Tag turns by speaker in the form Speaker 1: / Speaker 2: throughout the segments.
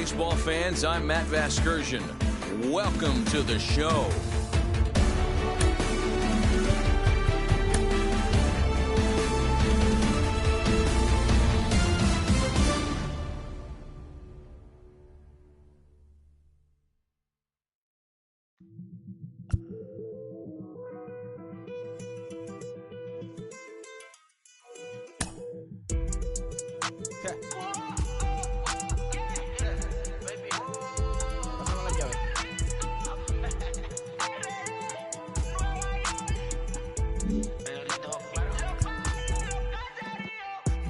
Speaker 1: baseball fans, I'm Matt Vasgersian. Welcome to the show.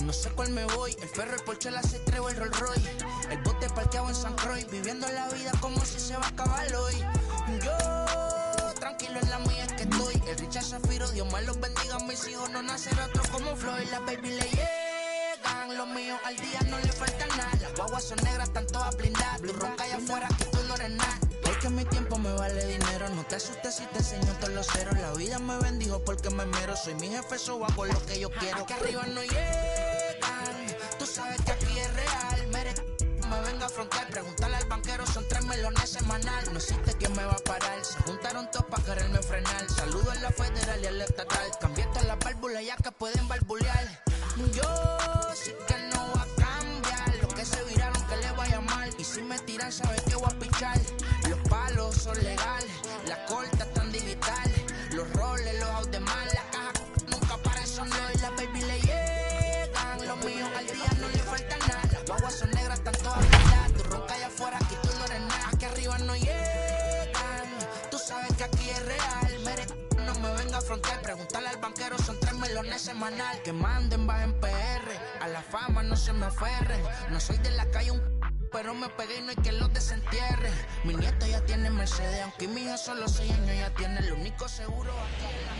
Speaker 2: No sé cuál me voy, el ferro, el Porsche, la C3 o el Rolls Royce. El bote parqueado en San Croix, viviendo la vida como si se va a acabar hoy. Yo, tranquilo en la mía es que estoy. El Richard Zafiro, Dios más los bendiga, mis hijos no nacer otros como Floyd. Las baby le llegan, los míos al día no le falta nada. Las guaguas son negras, están todas blindadas. Tu ronca allá afuera, que tú no eres nada. Porque mi tiempo me vale dinero, no te asustes si te enseño todos los ceros. La vida me bendijo porque me mero, soy mi jefe, so hago lo que yo quiero. Aquí arriba no llegan, tú sabes que aquí es real. Me venga a frontear, preguntarle al banquero, son 3 melones semanal. No existe quien me va a parar, se juntaron todos para quererme frenar. Saludo a la federal y al estatal, cambié todas las válvulas ya que pueden barbulear. Yo sí que no voy a cambiar, los que se viraron que le vaya mal. Y si me tiran sabes que voy a pichar. Los palos son legales, las cortas están digitales. Los roles, los out de mal, la caja nunca para eso no. Y las baby le llegan, los míos al día no le falta nada. Las guaguas son negras, están todas bailadas. Tu ronca allá afuera, aquí tú no eres nada. Aquí arriba no llegan, tú sabes que aquí es real. No me venga a frontear, preguntarle al banquero, son 3 melones semanal. Que manden, bajen PR, a la fama no se me aferren. No soy de la calle pero me pegué y no hay que los desentierre. Mi nieto ya tiene Mercedes, aunque mi hija solo 6 años ya tiene. El único seguro aquí en la...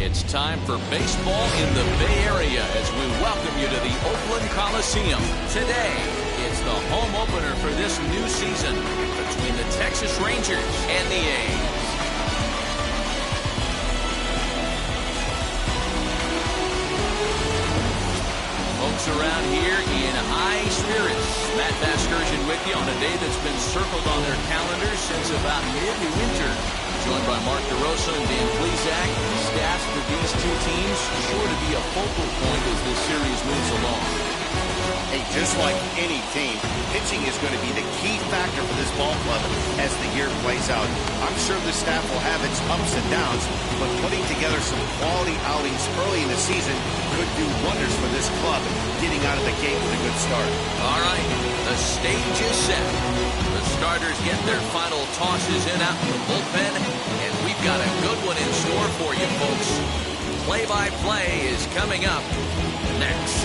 Speaker 1: It's time for baseball in the Bay Area as we welcome you to the Oakland Coliseum. Today, it's the home opener for this new season between the Texas Rangers and the A's. Folks around here in high spirits. Matt Vasgersian with you on a day that's been circled on their calendars since about mid-winter. Joined by Mark DeRosa and Dan Plesac. Stats for these two teams sure to be a focal point as this series moves along.
Speaker 3: Hey, just like any team, pitching is going to be the key factor for this ball club as the year plays out. I'm sure the staff will have its ups and downs, but putting together some quality outings early in the season could do wonders for this club, getting out of the gate with a good start.
Speaker 1: All right, the stage is set. The starters get their final tosses in out in the bullpen, and we've got a good one in store for you, folks. Play-by-play is coming up next.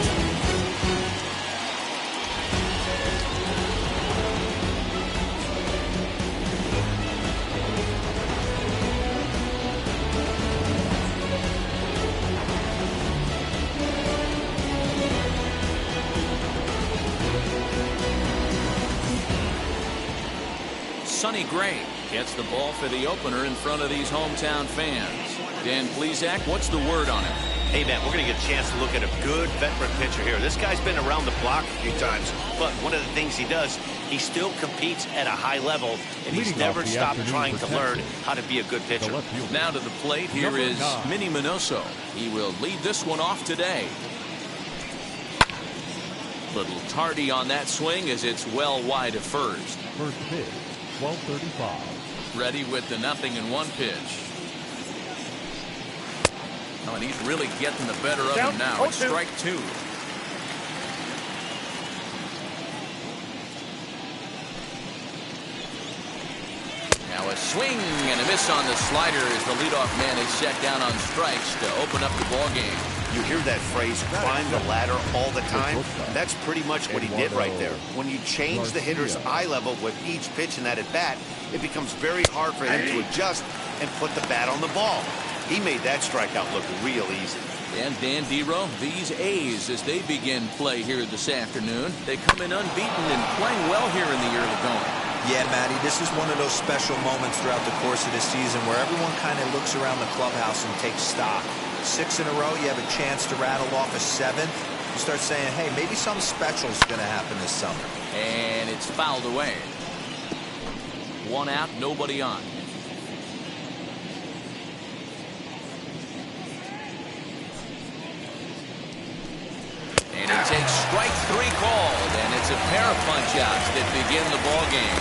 Speaker 1: Sonny Gray gets the ball for the opener in front of these hometown fans. Dan Plesac, what's the word on it?
Speaker 3: Hey, man, we're going to get a chance to look at a good veteran pitcher here. This guy's been around the block a few times, but one of the things he does, he still competes at a high level, and he's never stopped trying to learn how to be a good pitcher.
Speaker 1: Now to the plate, here is Minnie Minoso. He will lead this one off today. Little tardy on that swing as it's well wide of first.
Speaker 4: First pitch, 12:35.
Speaker 1: Ready with the 0-1 pitch. Oh, and he's really getting the better of him now. It's strike 2. Now a swing and a miss on the slider as the leadoff man is set down on strikes to open up the ball game.
Speaker 3: You hear that phrase, climb the ladder all the time? That's pretty much what he did right there. When you change the hitter's eye level with each pitch in that at-bat, it becomes very hard for him to adjust and put the bat on the ball. He made that strikeout look real easy.
Speaker 1: And Dan Dero, these A's, as they begin play here this afternoon, they come in unbeaten and playing well here in the early going.
Speaker 5: Yeah, Matty, this is one of those special moments throughout the course of the season where everyone kind of looks around the clubhouse and takes stock. 6 in a row, you have a chance to rattle off a 7th. You start saying, hey, maybe something special is going to happen this summer.
Speaker 1: And it's fouled away. One out, nobody on. And it takes strike three called, and it's a pair of punch-outs that begin the ball game.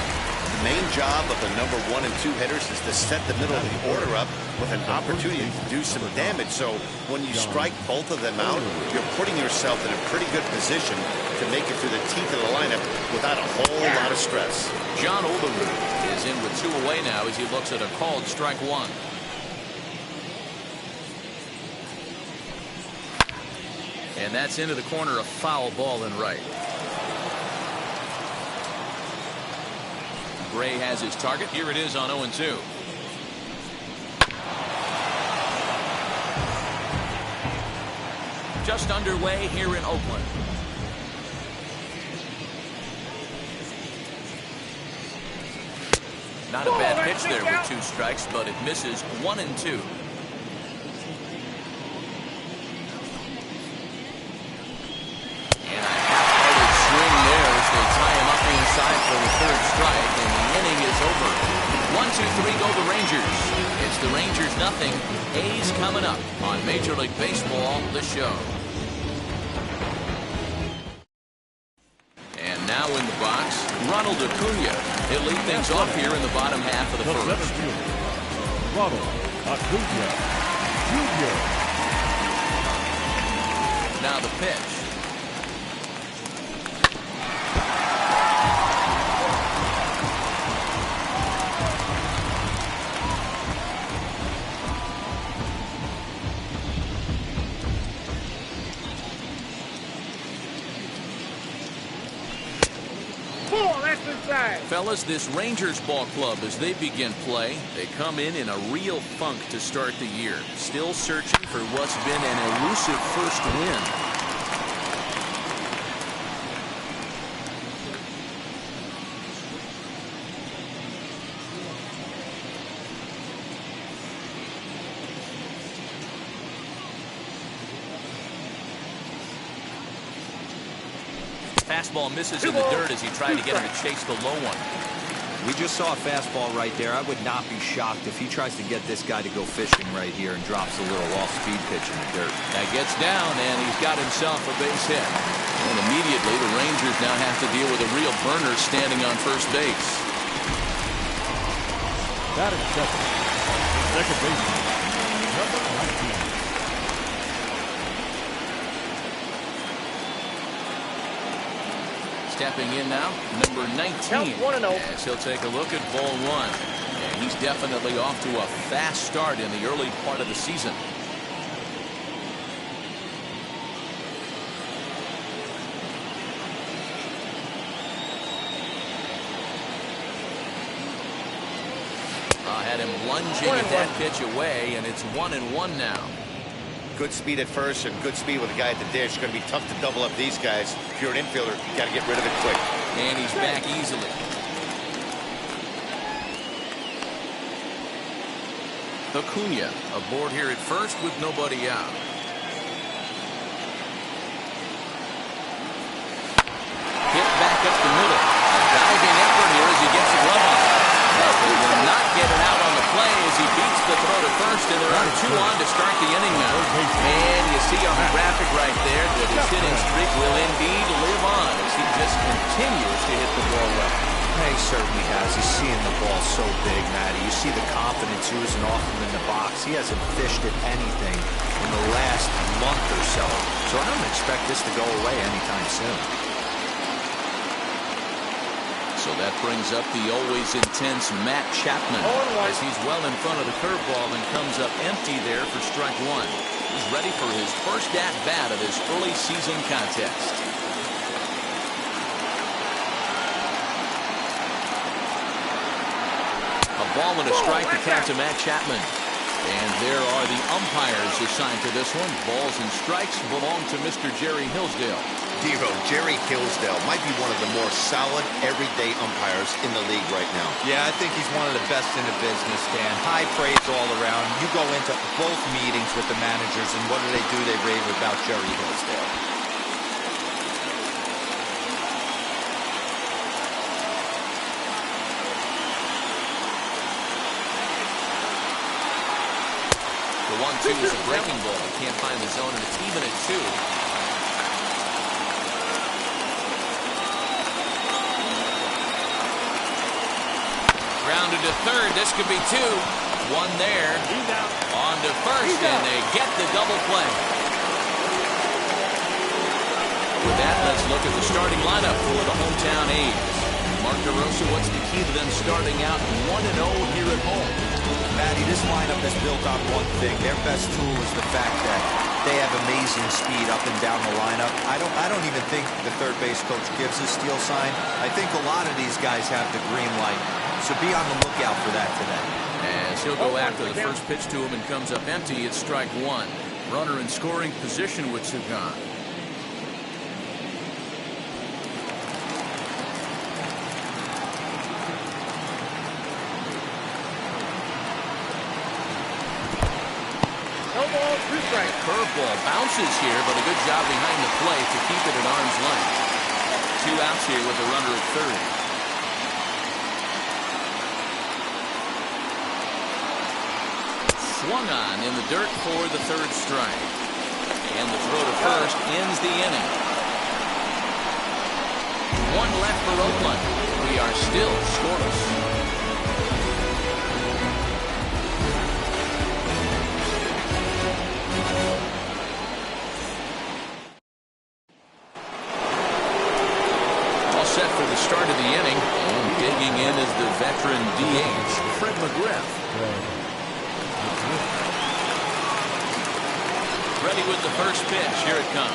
Speaker 3: The main job of the number 1 and 2 hitters is to set the middle of the order up with an opportunity to do some damage. So when you strike both of them out, you're putting yourself in a pretty good position to make it through the teeth of the lineup without a whole lot of stress.
Speaker 1: John Oberud is in with 2 away now as he looks at a called strike 1. And that's into the corner, a foul ball in right. Gray has his target. Here it is on 0-2. Just underway here in Oakland. Not a bad pitch there with 2 strikes, but it misses 1-2. For the 3rd strike, and the inning is over. 1-2-3 go the Rangers. It's the Rangers nothing. A's coming up on Major League Baseball, the show. And now in the box, Ronald Acuna. He'll lead things off here in the bottom half of the first.
Speaker 4: Ronald Acuna Jr.
Speaker 1: Now the pitch. Fellas, this Rangers ball club, as they begin play, they come in a real funk to start the year. Still searching for what's been an elusive first win. Fastball misses in the dirt as he tried to get him to chase the low one.
Speaker 5: We just saw a fastball right there. I would not be shocked if he tries to get this guy to go fishing right here and drops a little off-speed pitch in the dirt.
Speaker 1: That gets down, and he's got himself a base hit. And immediately, the Rangers now have to deal with a real burner standing on first base.
Speaker 4: Batting second. Second baseman, number 19.
Speaker 1: Stepping in now, number 19. As he'll take a look at ball 1. And he's definitely off to a fast start in the early part of the season. Had him lunging at that pitch away, and it's 1-1 now.
Speaker 3: Good speed at first and good speed with the guy at the dish. Going to be tough to double up these guys. If you're an infielder, you got to get rid of it quick.
Speaker 1: And he's back easily. Acuna aboard here at first with nobody out. Hit back up the middle. A diving effort here as he gets the glove on. He will not get it out on the play as he beats the throw to first, and there are 2 on to start the inning now. And you see on the graphic right there that his hitting streak will indeed live on as he just continues to hit the ball well.
Speaker 5: Yeah, he certainly has. He's seeing the ball so big, Matty. You see the confidence oozing off him in the box. He hasn't fished at anything in the last month or so. So I don't expect this to go away anytime soon.
Speaker 1: So that brings up the always intense Matt Chapman as he's well in front of the curveball and comes up empty there for strike 1. He's ready for his first at-bat of this early season contest. A ball and a strike to count to Matt Chapman. And there are the umpires assigned to this one. Balls and strikes belong to Mr. Jerry Hillsdale.
Speaker 3: Dero, Jerry Hillsdale might be one of the more solid everyday umpires in the league right now.
Speaker 5: Yeah, I think he's one of the best in the business, Dan. High praise all around. You go into both meetings with the managers, and what do? They rave about Jerry Hillsdale.
Speaker 1: The 1-2 is a breaking ball. Can't find the zone, and it's even at 2. Grounded to third. This could be 2. 1 there. On to first, and they get the double play. With that, let's look at the starting lineup for the hometown A's. Mark DeRosa, what's the key to them starting out 1-0 here at home?
Speaker 5: Matty, this lineup is built on one thing. Their best tool is the fact that they have amazing speed up and down the lineup. I don't even think the third base coach gives a steal sign. I think a lot of these guys have the green light. So be on the lookout for that today.
Speaker 1: As he'll go after the first pitch to him and comes up empty, it's strike 1. Runner in scoring position with Sugan. Curveball bounces here, but a good job behind the plate to keep it at arm's length. 2 outs here with a runner at third. Swung on in the dirt for the third strike. And the throw to first ends the inning. 1 left for Oakland. We are still scoreless. Set for the start of the inning, and digging in is the veteran DH, Fred McGriff. Ready with the first pitch. Here it comes.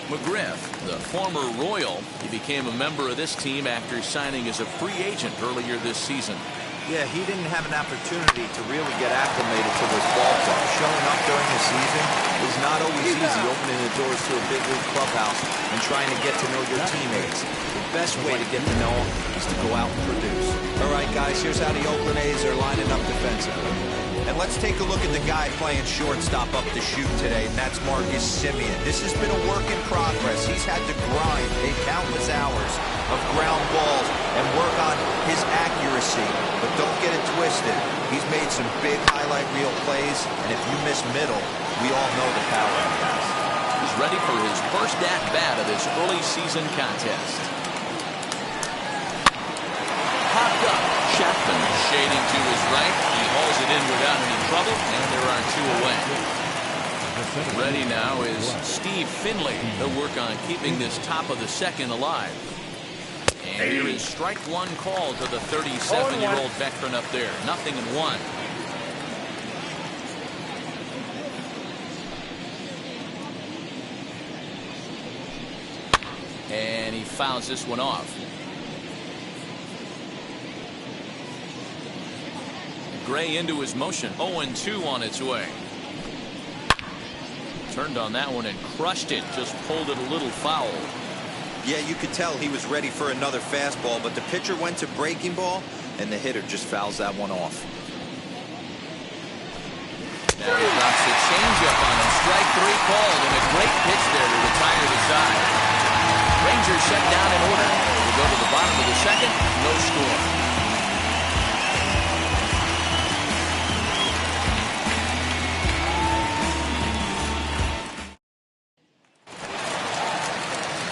Speaker 1: McGriff, the former Royal, he became a member of this team after signing as a free agent earlier this season.
Speaker 5: Yeah, he didn't have an opportunity to really get acclimated to this ballpark. Showing up during the season is not always easy, opening the doors to a big league clubhouse and trying to get to know your teammates. The best way to get to know them is to go out and produce. All right, guys, here's how the Oakland A's are lining up defensively. And let's take a look at the guy playing shortstop up to shoot today, and that's Marcus Semien. This has been a work in progress. He's had to grind countless hours of ground balls and work on his accuracy. But don't get it twisted. He's made some big highlight reel plays, and if you miss middle, we all know the power he has.
Speaker 1: He's ready for his first at-bat of this early season contest. Popped up. Chapman shading to his right. He hauls it in without any trouble, and there are 2 away. Ready now is Steve Finley. He'll work on keeping this top of the second alive. And here is strike 1 call to the 37-year-old veteran up there. 0-1. And he fouls this one off. Gray into his motion. 0-2 on its way. Turned on that one and crushed it. Just pulled it a little foul.
Speaker 5: Yeah, you could tell he was ready for another fastball, but the pitcher went to breaking ball, and the hitter just fouls that one off.
Speaker 1: Now he drops the changeup on him. Strike 3 called, and a great pitch there to retire the side. Rangers shut down in order. We go to the bottom of the second. No score.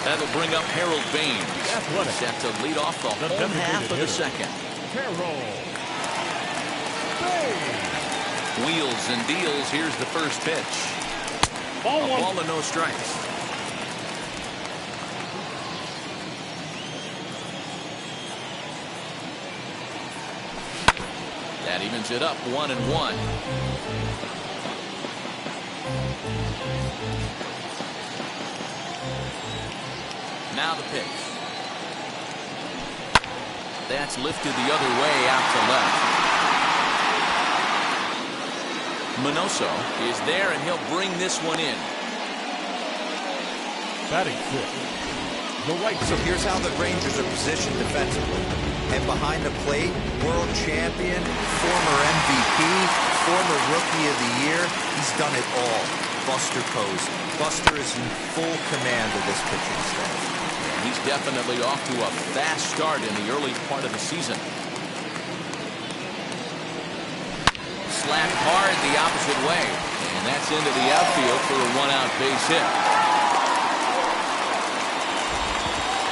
Speaker 1: That'll bring up Harold Baines. Set to lead off the home half of the second. Wheels and deals. Here's the first pitch. A ball and no strikes. That evens it up 1-1. Now the pitch. That's lifted the other way out to left. Minoso is there, and he'll bring this one in.
Speaker 4: Batting fifth, the right.
Speaker 5: So here's how the Rangers are positioned defensively. And behind the plate, world champion, former MVP, former Rookie of the Year, he's done it all. Buster Posey. Buster is in full command of this pitching staff.
Speaker 1: He's definitely off to a fast start in the early part of the season. flat hard the opposite way. And that's into the outfield for a one-out base hit.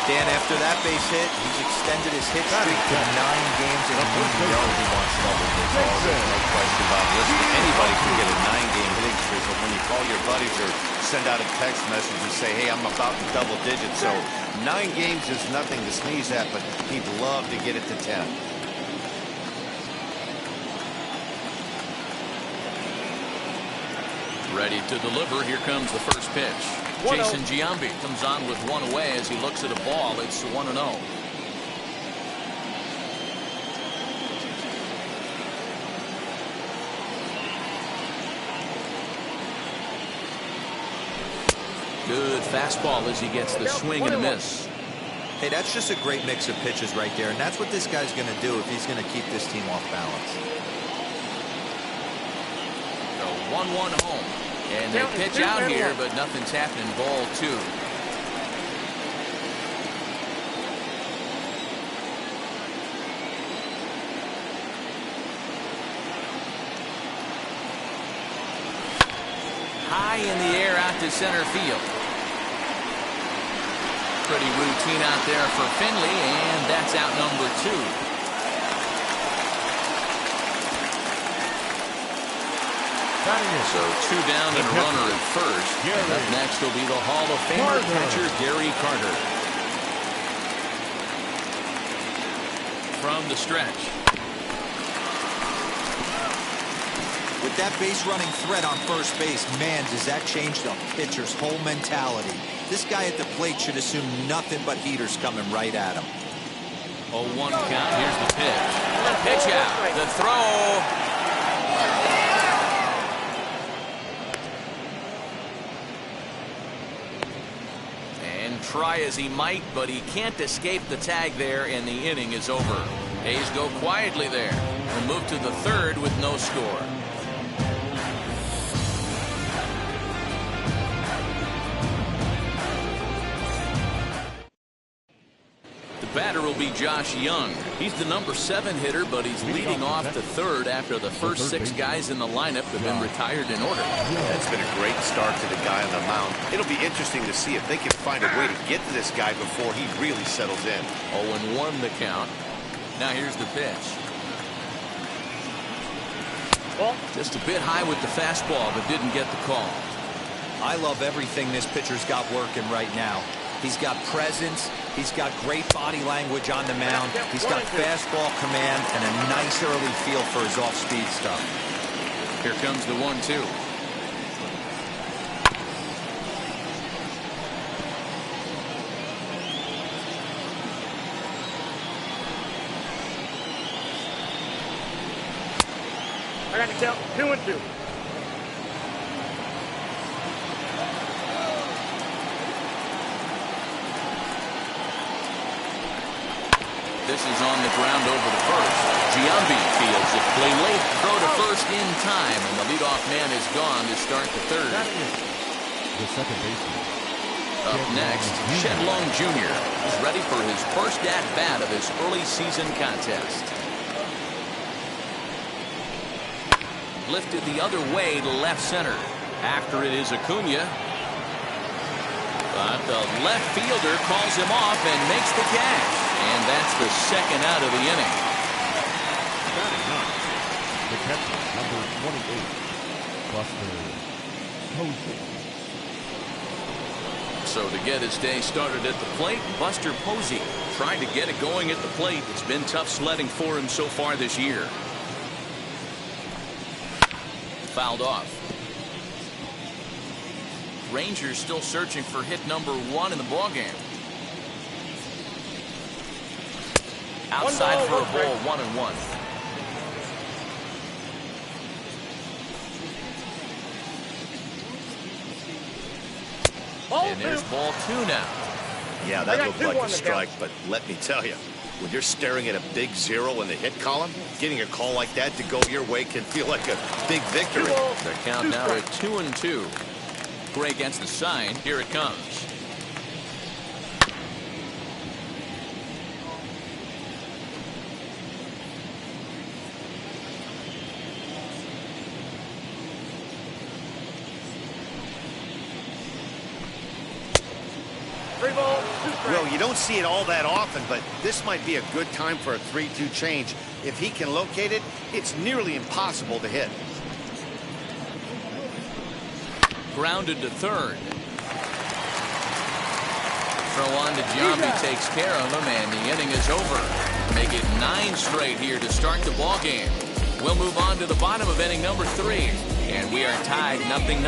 Speaker 5: Dan, after that base hit, he's extended his hit streak to 9 games, and you know he wants double digits. There's no question about it. Listen, anybody can get a 9-game hitting streak, but when you call your buddies or send out a text message and say, hey, I'm about to double digits, so 9 games is nothing to sneeze at, but he'd love to get it to 10.
Speaker 1: Ready to deliver. Here comes the first pitch. Jason Giambi comes on with one away as he looks at a ball. It's 1-0. Good fastball as he gets the swing and a miss.
Speaker 5: Hey, that's just a great mix of pitches right there, and that's what this guy's going to do if he's going to keep this team off balance.
Speaker 1: The 1-1 home. And they pitch out here, but nothing's happening. Ball 2. High in the air out to center field. Pretty routine out there for Finley, and that's out number 2. So 2 down and a runner at first. And up next will be the Hall of Famer catcher Gary Carter. From the stretch.
Speaker 5: With that base running threat on first base, man, does that change the pitcher's whole mentality. This guy at the plate should assume nothing but heaters coming right at him.
Speaker 1: 0-1 count. Here's the pitch. The pitch out. The throw. Try as he might, but he can't escape the tag there, and the inning is over. A's go quietly there. We'll move to the 3rd with no score. The batter will be Josh Young. He's the number 7 hitter, but he's leading off the 3rd after the first 6 guys in the lineup have been retired in order.
Speaker 3: That's been a great start to the guy on the mound. It'll be interesting to see if they can find a way to get to this guy before he really settles in.
Speaker 1: 0-1 the count. Now here's the pitch. Just a bit high with the fastball, but didn't get the call.
Speaker 5: I love everything this pitcher's got working right now. He's got presence. He's got great body language on the mound. He's got fastball command and a nice early feel for his off-speed stuff.
Speaker 1: Here comes the 1-2.
Speaker 6: I got to count 2-2.
Speaker 1: This is on the ground over the first. Giambi fields it. Play late, throw to first in time, and the leadoff man is gone to start the 3rd.
Speaker 4: The second baseman.
Speaker 1: Up next, Shedlong Jr. is ready for his first at-bat of his early season contest. Lifted the other way to left center. After it is Acuna. But the left fielder calls him off and makes the catch. And that's the 2nd out of the inning.
Speaker 4: The catcher, number 28, Buster Posey.
Speaker 1: So to get his day started at the plate, Buster Posey trying to get it going at the plate. It's been tough sledding for him so far this year. Fouled off. Rangers still searching for hit number 1 in the ballgame. Outside for a ball, 1-1. And there's ball 2 now.
Speaker 3: Yeah, that looked like a strike, but let me tell you, when you're staring at a big 0 in the hit column, getting a call like that to go your way can feel like a big victory.
Speaker 1: The count now at 2-2. Gray against the sign. Here it comes.
Speaker 6: 3 balls, 2 strikes.
Speaker 3: Well, you don't see it all that often, but this might be a good time for a 3-2 change. If he can locate it, it's nearly impossible to hit.
Speaker 1: Grounded to third. Throw on to Giambi, takes care of him, and the inning is over. Make it 9 straight here to start the ball game. We'll move on to the bottom of inning number 3, and we are tied 0-0. And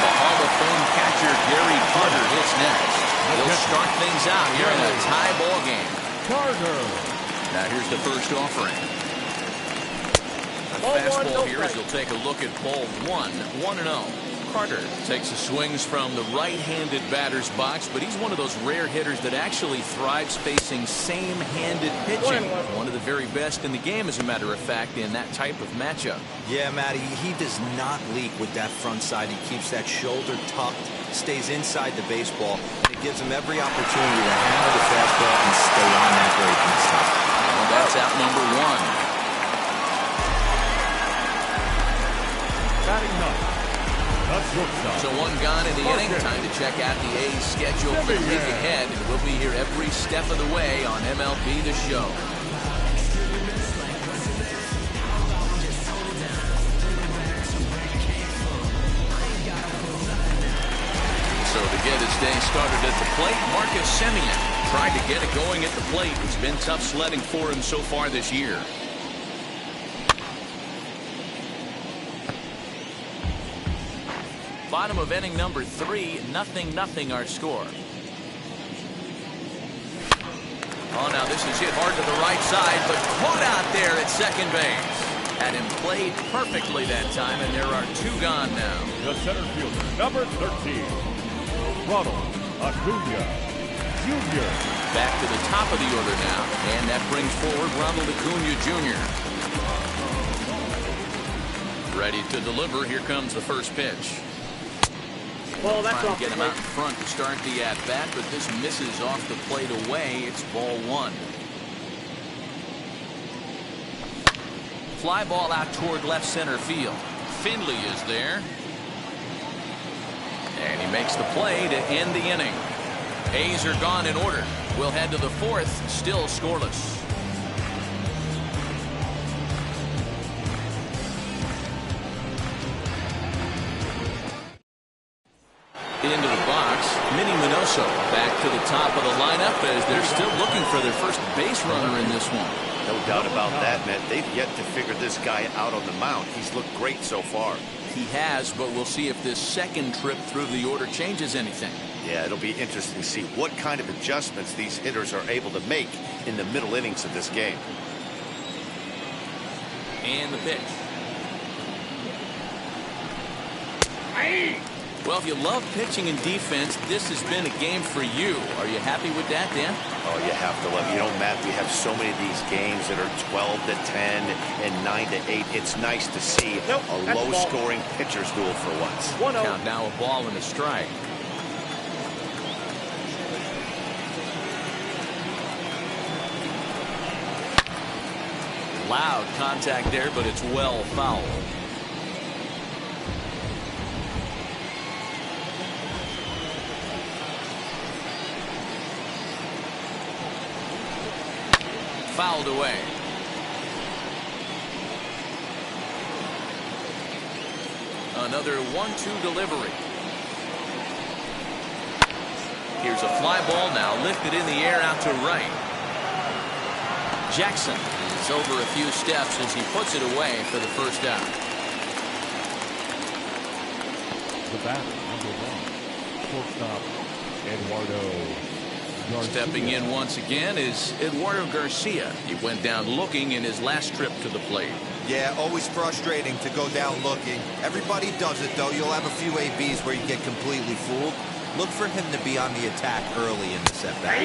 Speaker 1: the Hall of Fame catcher Gary Carter hits next. He'll start things out here in a tie ball game.
Speaker 4: Carter.
Speaker 1: Now here's the first offering.
Speaker 6: Ball one,
Speaker 1: Fastball
Speaker 6: no
Speaker 1: here as
Speaker 6: strike.
Speaker 1: you'll take a look at ball 1, 1-0. Carter takes the swings from the right-handed batter's box, but he's one of those rare hitters that actually thrives facing same-handed pitching. One of the very best in the game, as a matter of fact, in that type of matchup.
Speaker 5: Yeah, Matty, he does not leak with that front side. He keeps that shoulder tucked, stays inside the baseball, and it gives him every opportunity to handle the fastball and stay on that breaking side.
Speaker 1: Well, that's out number 1.
Speaker 4: Batting ninth. The shortstop.
Speaker 1: So 1 gone in the inning. Time to check out the A's schedule for the week ahead. And we'll be here every step of the way on MLB The Show. So to get his day started at the plate, Marcus Semien tried to get it going at the plate. It's been tough sledding for him so far this year. Bottom of inning number 3, 0-0 our score. Oh, now this is hit hard to the right side, but caught out there at second base. Had him played perfectly that time, and there are 2 gone now.
Speaker 4: The center fielder, number 13, Ronald Acuna Jr.
Speaker 1: Back to the top of the order now, and that brings forward Ronald Acuna Jr. Ready to deliver. Here comes the first pitch.
Speaker 6: Well, that's
Speaker 1: Trying
Speaker 6: off
Speaker 1: to get
Speaker 6: the
Speaker 1: him out
Speaker 6: plate.
Speaker 1: in front to start the at-bat, but this misses off the plate away. It's ball 1. Fly ball out toward left center field. Finley is there. And he makes the play to end the inning. A's are gone in order. We'll head to the 4th, still scoreless. Into the box, Minnie Minoso back to the top of the lineup as they're still looking for their first base runner in this one.
Speaker 3: No doubt about that, Matt. They've yet to figure this guy out on the mound. He's looked great so far.
Speaker 1: He has, but we'll see if this second trip through the order changes anything.
Speaker 3: Yeah, it'll be interesting to see what kind of adjustments these hitters are able to make in the middle innings of this game.
Speaker 1: And the pitch. Well, if you love pitching and defense, this has been a game for you. Are you happy with that, Dan?
Speaker 3: Oh, you have to love it. You know, Matt, we have so many of these games that are 12-10 and 9-8. It's nice to see
Speaker 6: Nope,
Speaker 3: a
Speaker 6: that's a ball.
Speaker 3: low-scoring pitcher's duel for once.
Speaker 6: 1-0.
Speaker 1: Count now a ball and a strike. Loud contact there, but it's well fouled. Fouled away. Another 1-2 delivery. Here's a fly ball now lifted in the air out to right. Jackson is over a few steps as he puts it away for the first out.
Speaker 4: The batter, number 1, shortstop, Eduardo Garcia.
Speaker 1: Stepping in once again is Eduardo Garcia. He went down looking in his last trip to the plate.
Speaker 7: Yeah, always frustrating to go down looking. Everybody does it, though. You'll have a few ABs where you get completely fooled. Look for him to be on the attack early in the setback.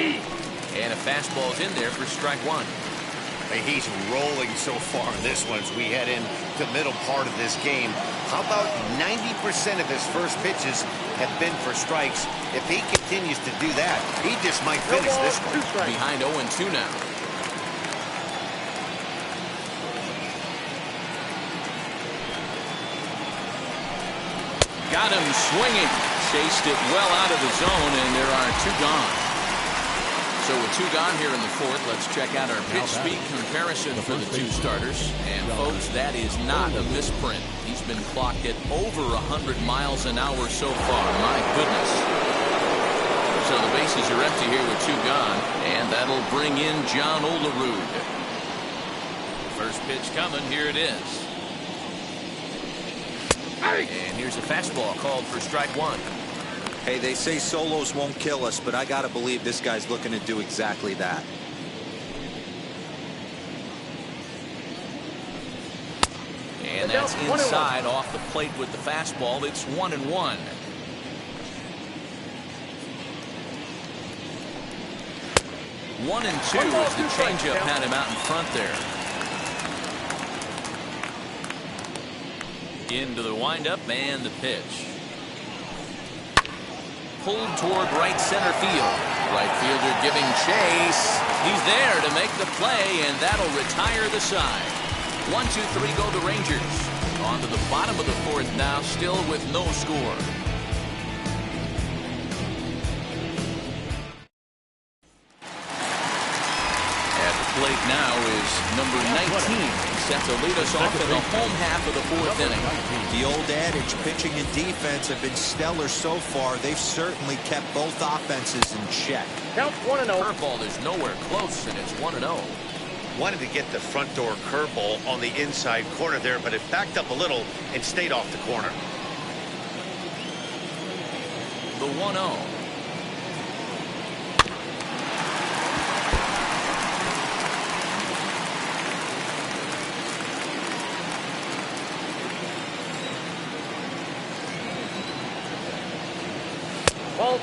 Speaker 1: And a fastball's in there for strike 1.
Speaker 3: He's rolling so far in this one as we head in the middle part of this game. How about 90% of his first pitches have been for strikes? If he continues to do that, he just might
Speaker 6: No
Speaker 3: finish
Speaker 6: ball,
Speaker 3: this
Speaker 6: 2
Speaker 3: one.
Speaker 6: strikes.
Speaker 1: Behind 0-2 now. Got him swinging. Chased it well out of the zone, and there are 2 gone. So with 2 gone here in the 4th, let's check out our pitch speed comparison for the 2 starters. And folks, that is not a misprint. He's been clocked at over 100 miles an hour so far. My goodness. So the bases are empty here with 2 gone, and that'll bring in John Olerud. First pitch coming. Here it is. And here's a fastball called for strike 1.
Speaker 7: Hey, they say solos won't kill us, but I gotta believe this guy's looking to do exactly that.
Speaker 1: And that's inside off the plate with the fastball. It's 1-1. One and 2 as the changeup had him out in front there. Into the windup and the pitch. Pulled toward right center field. Right fielder giving chase. He's there to make the play, and that'll retire the side. 1-2-3 go the Rangers. On to the bottom of the 4th now, still with no score. At the plate now is number 19. Set to lead us off in the home half of the 4th inning.
Speaker 7: The old adage, pitching and defense have been stellar so far. They've certainly kept both offenses in check.
Speaker 6: Count 1-0.
Speaker 1: Curveball is nowhere close, and it's 1-0.
Speaker 3: Wanted to get the front door curveball on the inside corner there, but it backed up a little and stayed off the corner.
Speaker 1: The 1-0.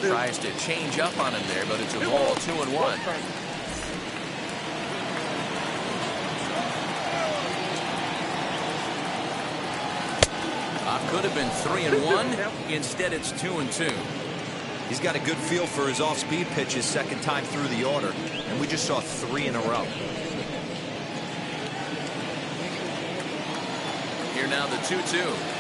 Speaker 1: Tries to change up on him there, but it's a ball. 2-1. Could have been 3-1. Instead, it's 2-2.
Speaker 7: He's got a good feel for his off-speed pitches second time through the order, and we just saw 3 in a row.
Speaker 1: Here now the 2-2.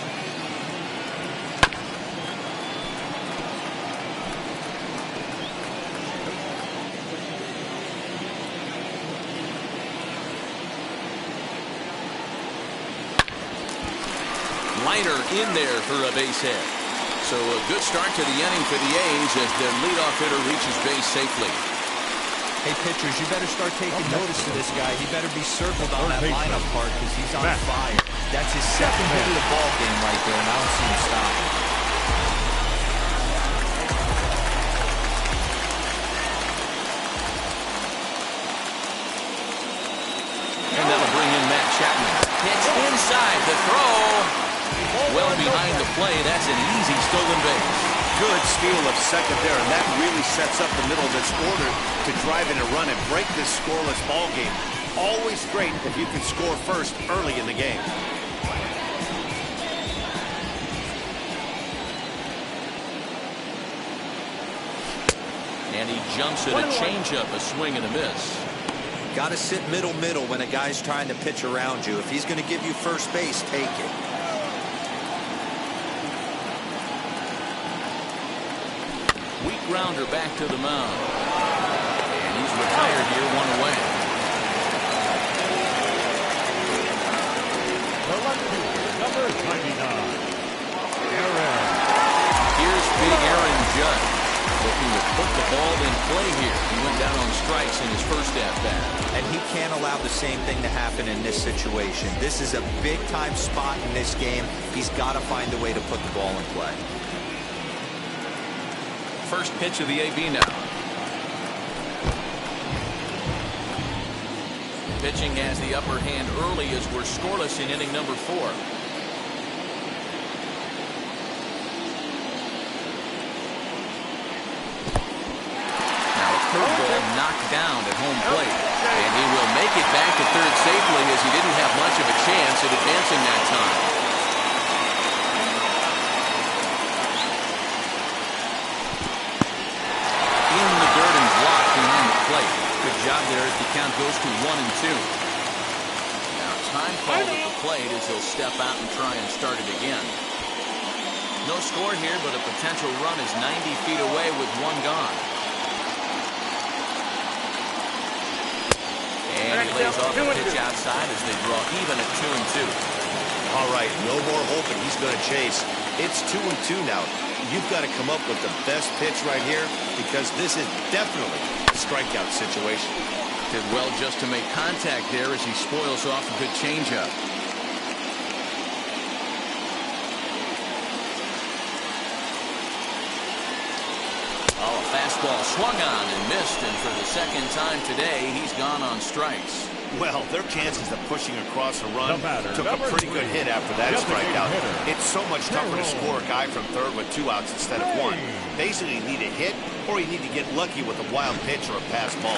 Speaker 1: Liner in there for a base hit. So a good start to the inning for the A's as their leadoff hitter reaches base safely.
Speaker 7: Hey, pitchers, you better start taking notice of this guy. He better be circled on that lineup part because he's on fire. That's his second hit of the ball game right there, and I don't see him stopping.
Speaker 1: And that'll bring in Matt Chapman. Pitch inside the throw. Well behind the play. That's an easy stolen base.
Speaker 3: Good steal of second there, and that really sets up the middle of this order to drive in a run and break this scoreless ball game. Always great if you can score first early in the game.
Speaker 1: And he jumps at a changeup, a swing and a miss.
Speaker 7: Got to sit middle when a guy's trying to pitch around you. If he's going to give you first base, take it.
Speaker 1: Weak grounder back to the mound. And he's retired here, 1 away.
Speaker 4: The left fielder, number 99. Aaron.
Speaker 1: Here's big Aaron Judge, looking to put the ball in play here. He went down on strikes in his first at-bat.
Speaker 7: And he can't allow the same thing to happen in this situation. This is a big-time spot in this game. He's got to find a way to put the ball in play.
Speaker 1: First pitch of the AB now. Pitching has the upper hand early as we're scoreless in inning number 4. Now a curveball knocked down at home plate. And he will make it back to third safely as he didn't have much of a chance at advancing that time. Good job there as the count goes to 1-2. Now time called at the plate as he'll step out and try and start it again. No score here, but a potential run is 90 feet away with one gone. And he lays off a pitch outside as they draw even at 2-2.
Speaker 3: All right, no more hoping he's going to chase. It's 2-2 now. You've got to come up with the best pitch right here because this is definitely a strikeout situation.
Speaker 1: Did well just to make contact there as he spoils off a good changeup. Oh, a fastball swung on and missed, and for the second time today, he's gone on strikes.
Speaker 3: Well, their chances of pushing across a run took a pretty good hit after that
Speaker 4: Designated
Speaker 3: strikeout.
Speaker 4: hitter.
Speaker 3: It's so much tougher to score a guy from third with 2 outs instead of 1. Basically, you need a hit or you need to get lucky with a wild pitch or a pass ball.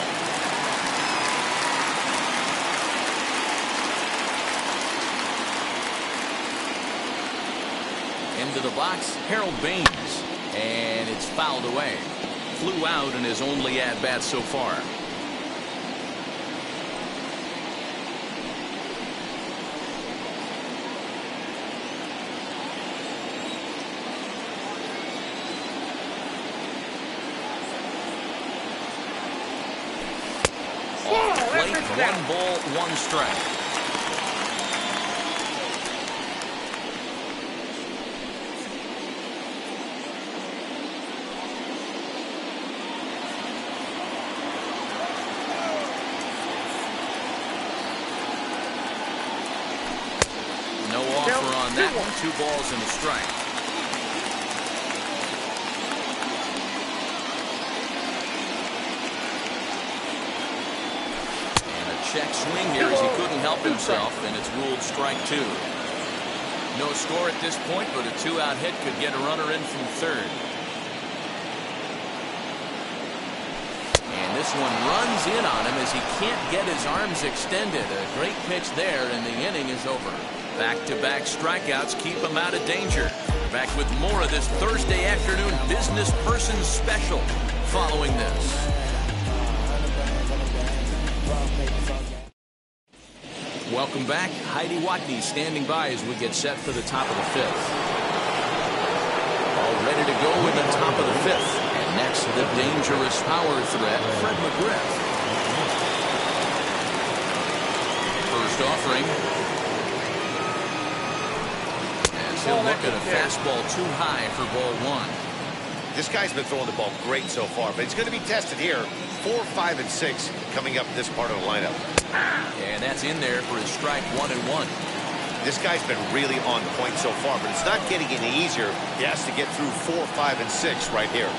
Speaker 1: Into the box, Harold Baines, and it's fouled away. Flew out in his only at-bat so far. Off the plate, 1 ball, 1 strike. No offer on that one. 2 balls and a strike. Check swing here as he couldn't help himself, and it's ruled strike 2. No score at this point, but a 2-out hit could get a runner in from third. And this one runs in on him as he can't get his arms extended. A great pitch there, and the inning is over. Back-to-back strikeouts keep him out of danger. Back with more of this Thursday afternoon business person special following this. Welcome back. Heidi Watney standing by as we get set for the top of the 5th. All ready to go in the top of the 5th. And next, the dangerous power threat, Fred McGriff. First offering. As he'll look at a fastball too high for ball 1.
Speaker 3: This guy's been throwing the ball great so far, but he's going to be tested here. 4, 5, and 6 coming up in this part of the lineup.
Speaker 1: And that's in there for his strike 1 and 1.
Speaker 3: This guy's been really on point so far, but it's not getting any easier. He has to get through 4, 5, and 6 right here.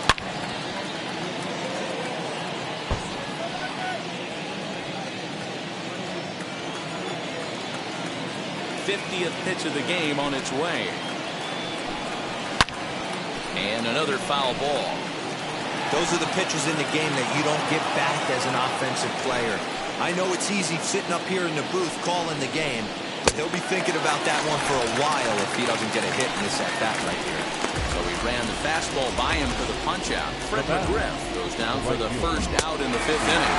Speaker 1: '50th pitch of the game on its way. And another foul ball.
Speaker 7: Those are the pitches in the game that you don't get back as an offensive player. I know it's easy sitting up here in the booth calling the game, but he'll be thinking about that one for a while if he doesn't get a hit in this at-bat right here.
Speaker 1: So he ran the fastball by him for the punch-out. Fred McGriff goes down for the first out in the 5th inning.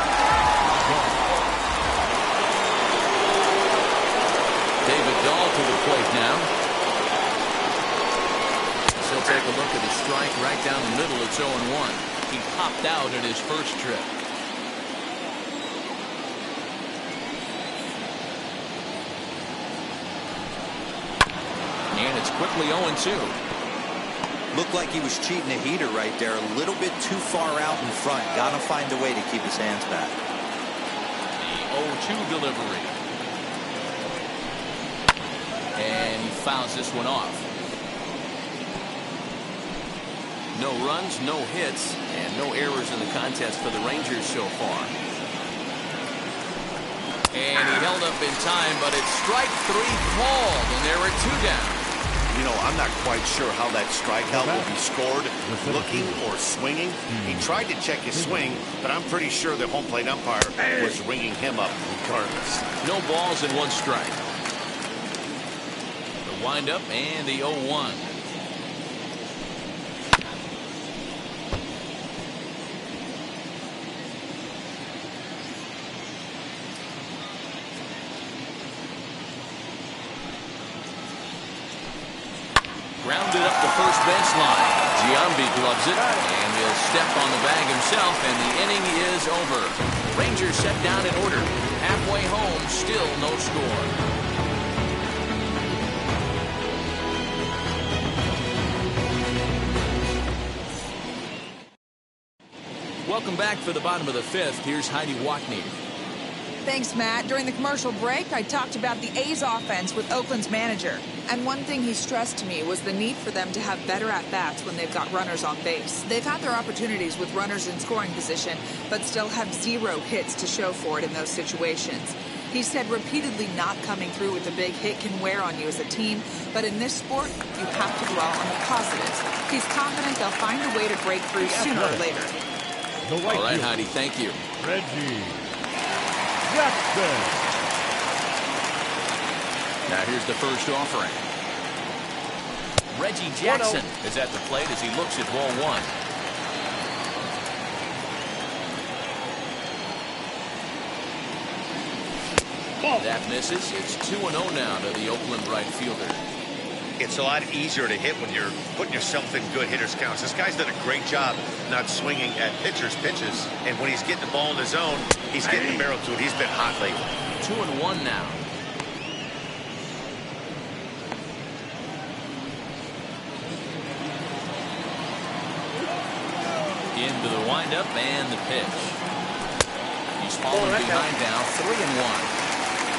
Speaker 1: David Dahl to the plate now. He'll take a look at the strike right down the middle. It's 0-1. He popped out at his first trip. And it's quickly 0-2.
Speaker 7: Looked like he was cheating a heater right there. A little bit too far out in front. Got to find a way to keep his hands back.
Speaker 1: The 0-2 delivery. And he fouls this one off. No runs, no hits, and no errors in the contest for the Rangers so far. And he held up in time, but it's strike 3 called, and there are 2 down.
Speaker 3: You know, I'm not quite sure how that strikeout will be scored, looking or swinging. He tried to check his swing, but I'm pretty sure the home plate umpire was ringing him up regardless.
Speaker 1: No balls and 1 strike. The windup and the 0-1. Grounded up the first baseline. Giambi gloves it, and he'll step on the bag himself, and the inning is over. Rangers set down in order. Halfway home, still no score. Welcome back for the bottom of the fifth. Here's Heidi Watney.
Speaker 8: Thanks, Matt. During the commercial break, I talked about the A's offense with Oakland's manager. And one thing he stressed to me was the need for them to have better at-bats when they've got runners on base. They've had their opportunities with runners in scoring position, but still have 0 hits to show for it in those situations. He said repeatedly not coming through with a big hit can wear on you as a team, but in this sport, you have to dwell on the positives. He's confident they'll find a way to break through sooner or later.
Speaker 4: All
Speaker 1: right, Heidi, thank you.
Speaker 4: Reggie Jackson.
Speaker 1: Now here's the first offering. Reggie Jackson is at the plate as he looks at ball 1. That misses. It's 2-0 now to the Oakland right fielder.
Speaker 3: It's a lot easier to hit when you're putting yourself in good hitters' counts. This guy's done a great job not swinging at pitchers' pitches. And when he's getting the ball in the zone, he's getting the barrel to it. He's been hot lately.
Speaker 1: 2-1 now. Into the windup and the pitch. He's falling behind now, 3-1.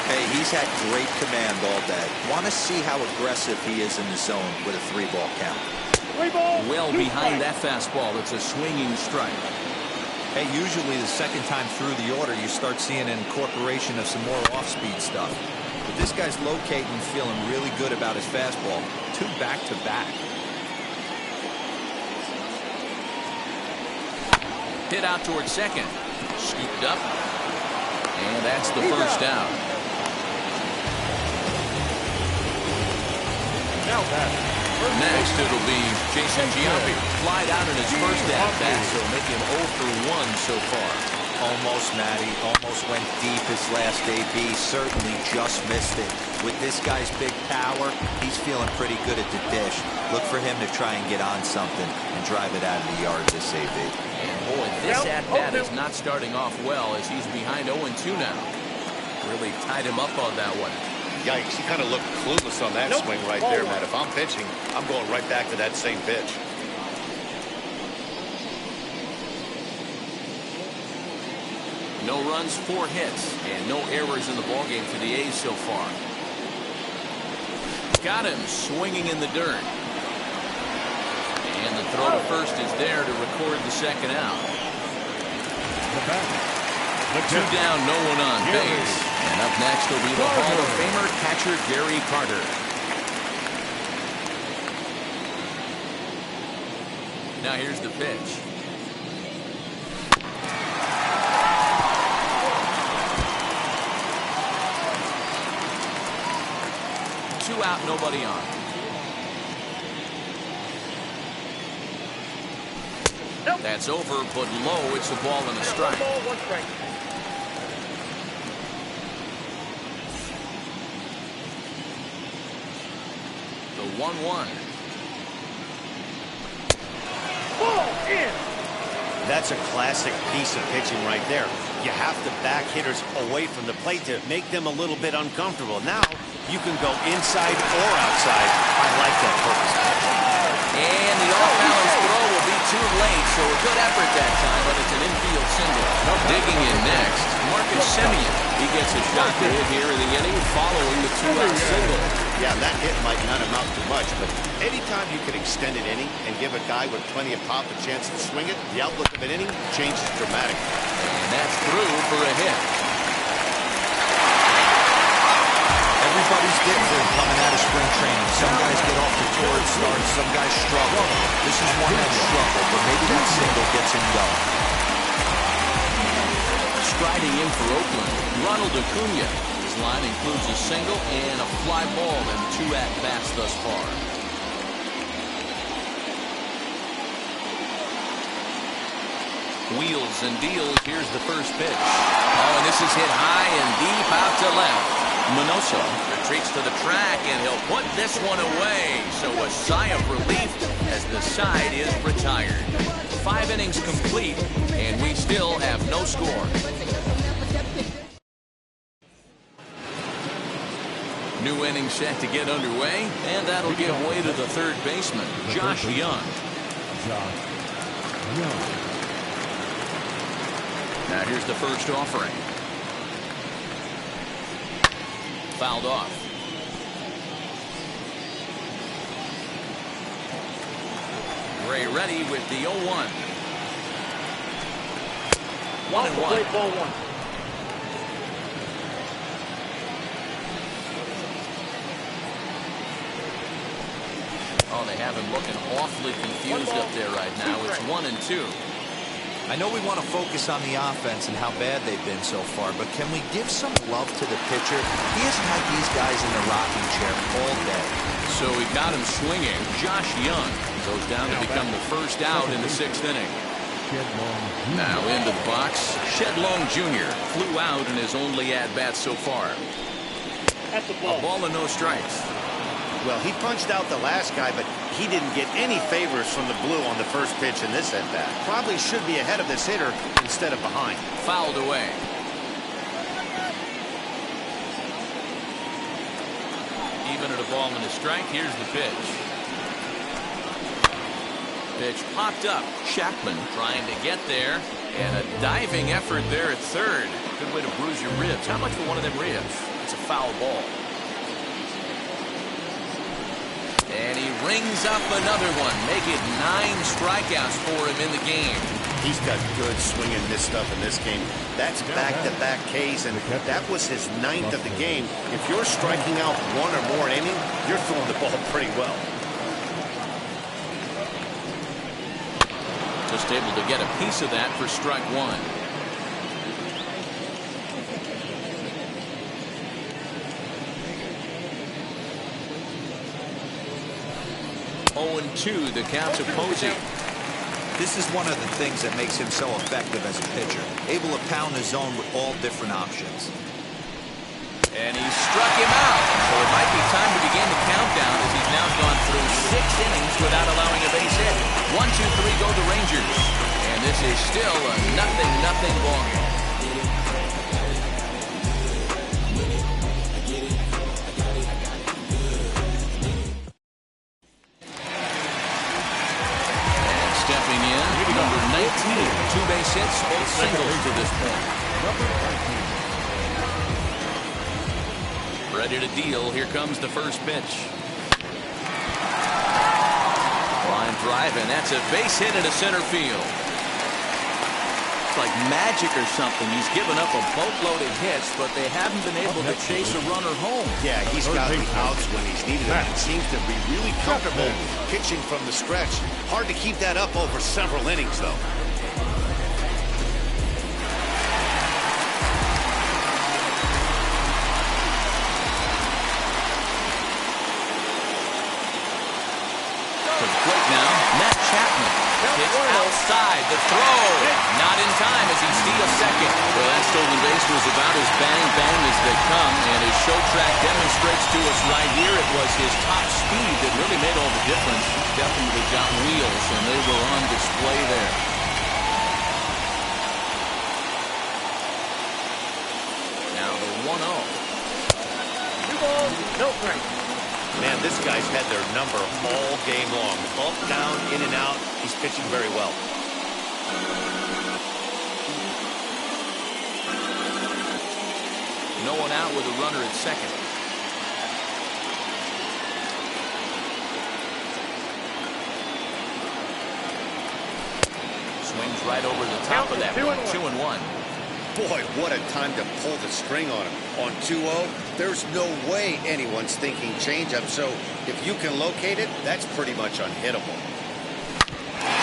Speaker 5: Hey, he's had great command all day. Want to see how aggressive he is in the zone with a 3-ball count.
Speaker 1: Well behind that fastball. It's a swinging strike.
Speaker 7: Hey, usually the second time through the order, you start seeing an incorporation of some more off-speed stuff. But this guy's locating, feeling really good about his fastball. 2 back-to-back.
Speaker 1: Hit out towards second. Scooped up. And that's the first down. Next, it'll be Jason Giambi. Flied out in his first at-bat, so make him 0 for 1 so far.
Speaker 5: Almost, Matty. Almost went deep his last AB. Certainly just missed it. With this guy's big power, he's feeling pretty good at the dish. Look for him to try and get on something and drive it out of the yard this AB.
Speaker 1: And boy, this at-bat is not starting off well as he's behind 0-2 now. Really tied him up on that one.
Speaker 3: Yikes, he kind of looked clueless on that swing right there, Matt. If I'm pitching, I'm going right back to that same pitch.
Speaker 1: No runs, 4 hits, and no errors in the ballgame for the A's so far. Got him swinging in the dirt. And the throw to first is there to record the second out. 2 down, no one on base. And up next will be the Hall of Famer catcher Gary Carter. Now here's the pitch. Two out, nobody on. That's over, but low. It's a ball and a strike. The 1-1.
Speaker 3: Ball in. That's a classic piece of pitching right there. You have to back hitters away from the plate to make them a little bit uncomfortable. Now you can go inside or outside. I like that purpose.
Speaker 1: And the off-balance throw will be too late, so a good effort that time, but it's an infield single. Digging in next, Marcus Semien. He gets a shot to hit here in the inning following the 2-out single.
Speaker 3: Yeah, that hit might not amount to much, but anytime you can extend an inning and give a guy with plenty of pop a chance to swing it, the outlook of an inning changes dramatically.
Speaker 1: And that's through for a hit.
Speaker 5: Everybody's different coming out of spring training. Some guys get off to torrid starts, some guys struggle. This is one that struggled, but maybe that single gets him going.
Speaker 1: Striding in for Oakland, Ronald Acuna. His line includes a single and a fly ball and 2 at-bats thus far. Wheels and deals. Here's the first pitch. Oh, and this is hit high and deep out to left. Minoso Retreats to the track, and he'll put this one away. So a sigh of relief as the side is retired. 5 innings complete, and we still have no score. New inning set to get underway, and that'll give way to the third baseman, Josh Young. Now here's the first offering. Fouled off. Gray ready with the 0-1. 1-1. Oh, they have him looking awfully confused up there right now. It's 1-2.
Speaker 5: I know we want to focus on the offense and how bad they've been so far, but can we give some love to the pitcher? He has had these guys in the rocking chair all day.
Speaker 1: So he got him swinging. Josh Young goes down to become the first out in the 6th inning. Now into the box. Shedlong Jr. flew out in his only at-bat so far.
Speaker 6: That's a
Speaker 1: A ball and no strikes.
Speaker 3: Well, he punched out the last guy, but he didn't get any favors from the blue on the first pitch in this at-bat. Probably should be ahead of this hitter instead of behind.
Speaker 1: Fouled away. Even at a ball and a strike, here's the pitch. Pitch popped up. Chapman trying to get there, and a diving effort there at third. Good way to bruise your ribs. How much for one of them ribs? It's a foul ball. And he rings up another one. Make it 9 strikeouts for him in the game.
Speaker 3: He's got good swing and miss stuff in this game. That's back-to-back Ks, and that was his 9th of the game. If you're striking out 1 or more inning, you're throwing the ball pretty well.
Speaker 1: Just able to get a piece of that for strike 1. 0-2, the count to Posey.
Speaker 5: This is one of the things that makes him so effective as a pitcher, able to pound his zone with all different options.
Speaker 1: And he struck him out. So it might be time to begin the countdown as he's now gone through 6 innings without allowing a base hit. 1, 2, 3 go the Rangers. And this is still a 0-0 ball game. Number 19, 2 base hits, both singles to this point. Ready to deal. Here comes the first pitch. Line drive, and that's a base hit into center field. It's like magic or something. He's given up a boatload of hits, but they haven't been able to chase a runner home.
Speaker 3: Yeah, he's got the outs when he's needed them. He seems to be really comfortable pitching from the stretch. Hard to keep that up over several innings, though.
Speaker 1: To the plate now, Matt Chapman. Pitch outside, the throw. Not in time as he steals second. Well, that stolen base was about as bang-bang as they come, and his show track demonstrates to us right here it was his top speed that really made all the difference. Definitely got wheels, and they were on display there. Now the 1-0.
Speaker 6: 2 balls, no strikes.
Speaker 3: Man, this guy's had their number all game long. Up, down, in and out. He's pitching very well.
Speaker 1: No one out with a runner at second. Swings right over the top of that one. 2-1.
Speaker 3: Boy, what a time to pull the string on him. On 2-0, there's no way anyone's thinking changeup, so if you can locate it, that's pretty much unhittable.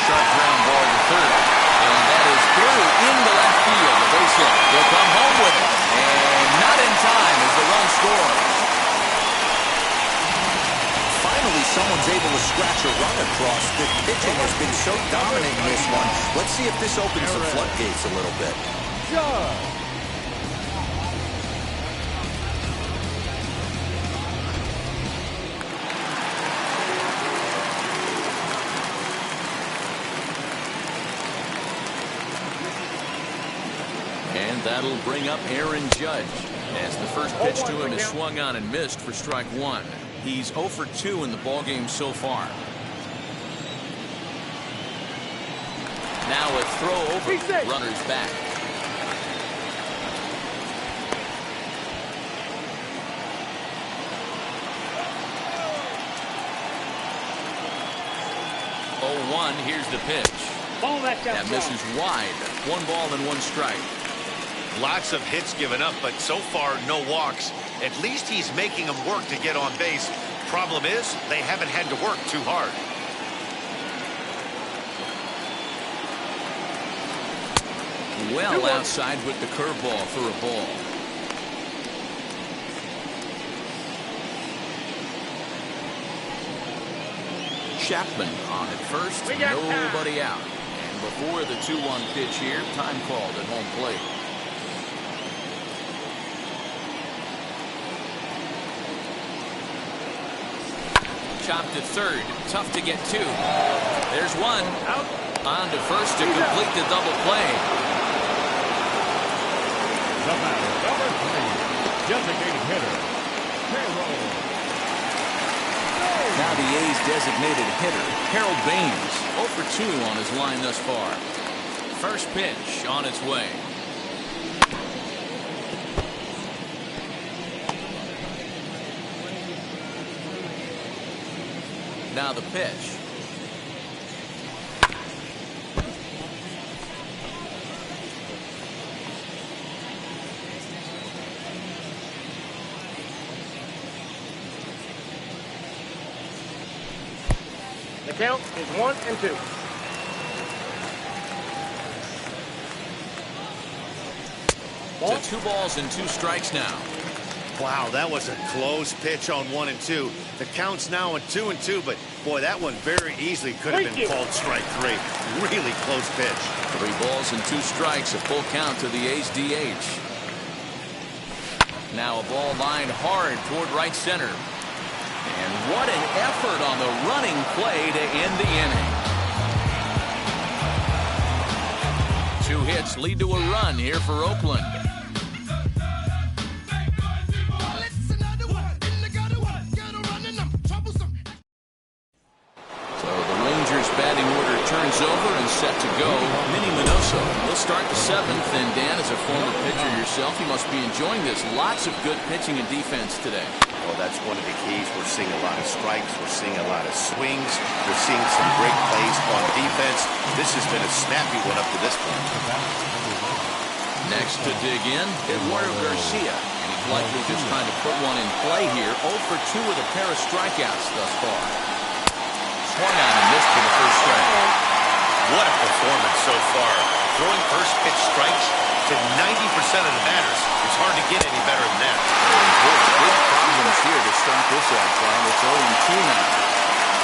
Speaker 1: Sharp ground ball to third. And that is through into left field. The base hit. They'll come home with it. And not in time as the run scores.
Speaker 5: Finally, someone's able to scratch a run across. The pitching has been so dominant in this one. Let's see if this opens the floodgates a little bit.
Speaker 1: That'll bring up Aaron Judge, as the first pitch to him is swung on and missed for strike one. He's 0 for 2 in the ballgame so far. Now a throw over. Runners back. Here's the pitch. That misses wide. 1 ball and 1 strike.
Speaker 3: Lots of hits given up, but so far no walks. At least he's making them work to get on base. Problem is, they haven't had to work too hard.
Speaker 1: Well outside with the curveball for a ball. Chapman on at first, nobody out. And before the 2-1 pitch here, time called at home plate. Chopped to third, tough to get to. There's one. Out. On to first to complete the double play.
Speaker 4: The batter, number 3, designated hitter, Harold.
Speaker 1: Now the A's designated hitter, Harold Baines, 0 for 2 on his line thus far. First pitch on its way. Now the pitch.
Speaker 6: The count is 1 and 2.
Speaker 1: To 2 balls and 2 strikes now.
Speaker 3: Wow, that was a close pitch on 1 and 2. The count's now at 2 and 2, but boy, that one very easily could have been called strike 3. Really close pitch.
Speaker 1: 3 balls and 2 strikes, a full count to the A's DH. Now a ball lined hard toward right center. And what an effort on the running play to end the inning. 2 hits lead to a run here for Oakland. So the Rangers batting order turns over and set to go. Minnie Minoso will start the 7th. And Dan, as a former pitcher yourself, you must be enjoying this. Lots of good pitching and defense today.
Speaker 3: Well, that's one of the keys. We're seeing a lot of strikes. We're seeing a lot of swings. We're seeing some great plays on defense. This has been a snappy one up to this point.
Speaker 1: Next to dig in, Eduardo Garcia. And he's likely just trying to put one in play here. 0 for 2 with a pair of strikeouts thus far. Swung on and missed for the first strike.
Speaker 3: What a performance so far. Throwing first pitch strikes to 90% of the batters. It's hard to get any better than that.
Speaker 1: Big problems here to start this out, Brian. It's 0-2 now.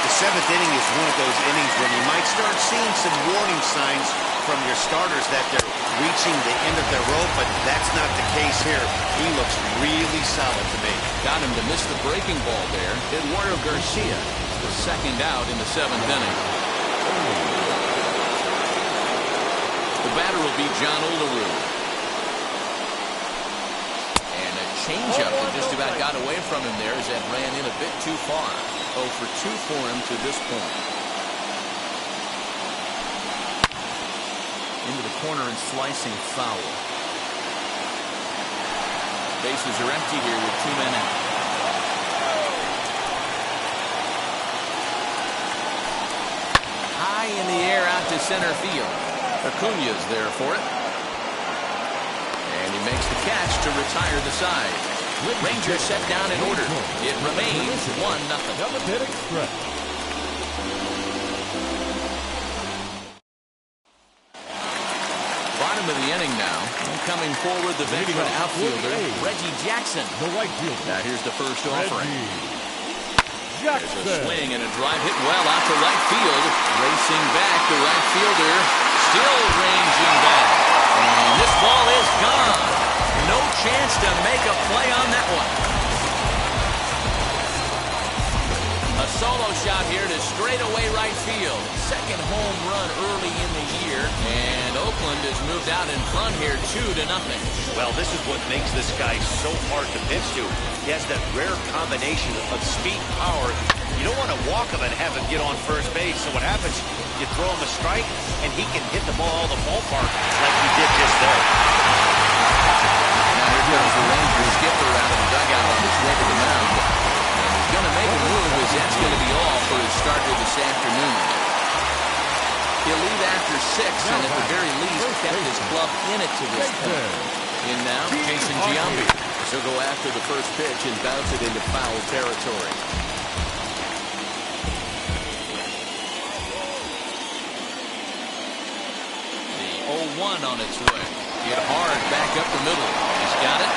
Speaker 3: The 7th inning is one of those innings when you might start seeing some warning signs from your starters that they're reaching the end of their rope, but that's not the case here. He looks really solid to me.
Speaker 1: Got him to miss the breaking ball there. Eduardo Garcia, the 2nd out in the 7th inning. The batter will be John Olerud. And a changeup that just about got away from him there as that ran in a bit too far. 0 for 2 for him to this point. Into the corner and slicing foul. Bases are empty here with 2 men out. High in the air out to center field. Acuña's there for it. And he makes the catch to retire the side. Rangers set down in order. It remains 1-0. Bottom of the inning now. Coming forward, the veteran outfielder, Reggie Jackson. Now here's the first offering. There's a swing and a drive hit well out to right field. Racing back, the right fielder still ranging back. And this ball is gone. No chance to make a play on that one. A solo shot here to straightaway right field. Second home run early in the year, and Oakland has moved out in front here 2-0.
Speaker 3: Well, this is what makes this guy so hard to pitch to. He has that rare combination of speed, power. You don't want to walk him and have him get on first base. So what happens, you throw him a strike, and he can hit the ball all the ballpark like he did just there.
Speaker 1: Now here comes the Rangers skipper out of the dugout on his way to the mound. And he's going to make a move as that's going to be all for his starter this afternoon. He'll leave after 6, and at the very least kept his club in it to this point. In now, Jason Giambi. He'll go after the first pitch and bounce it into foul territory. The 0-1 on its way. Hit hard back up the middle. He's got it.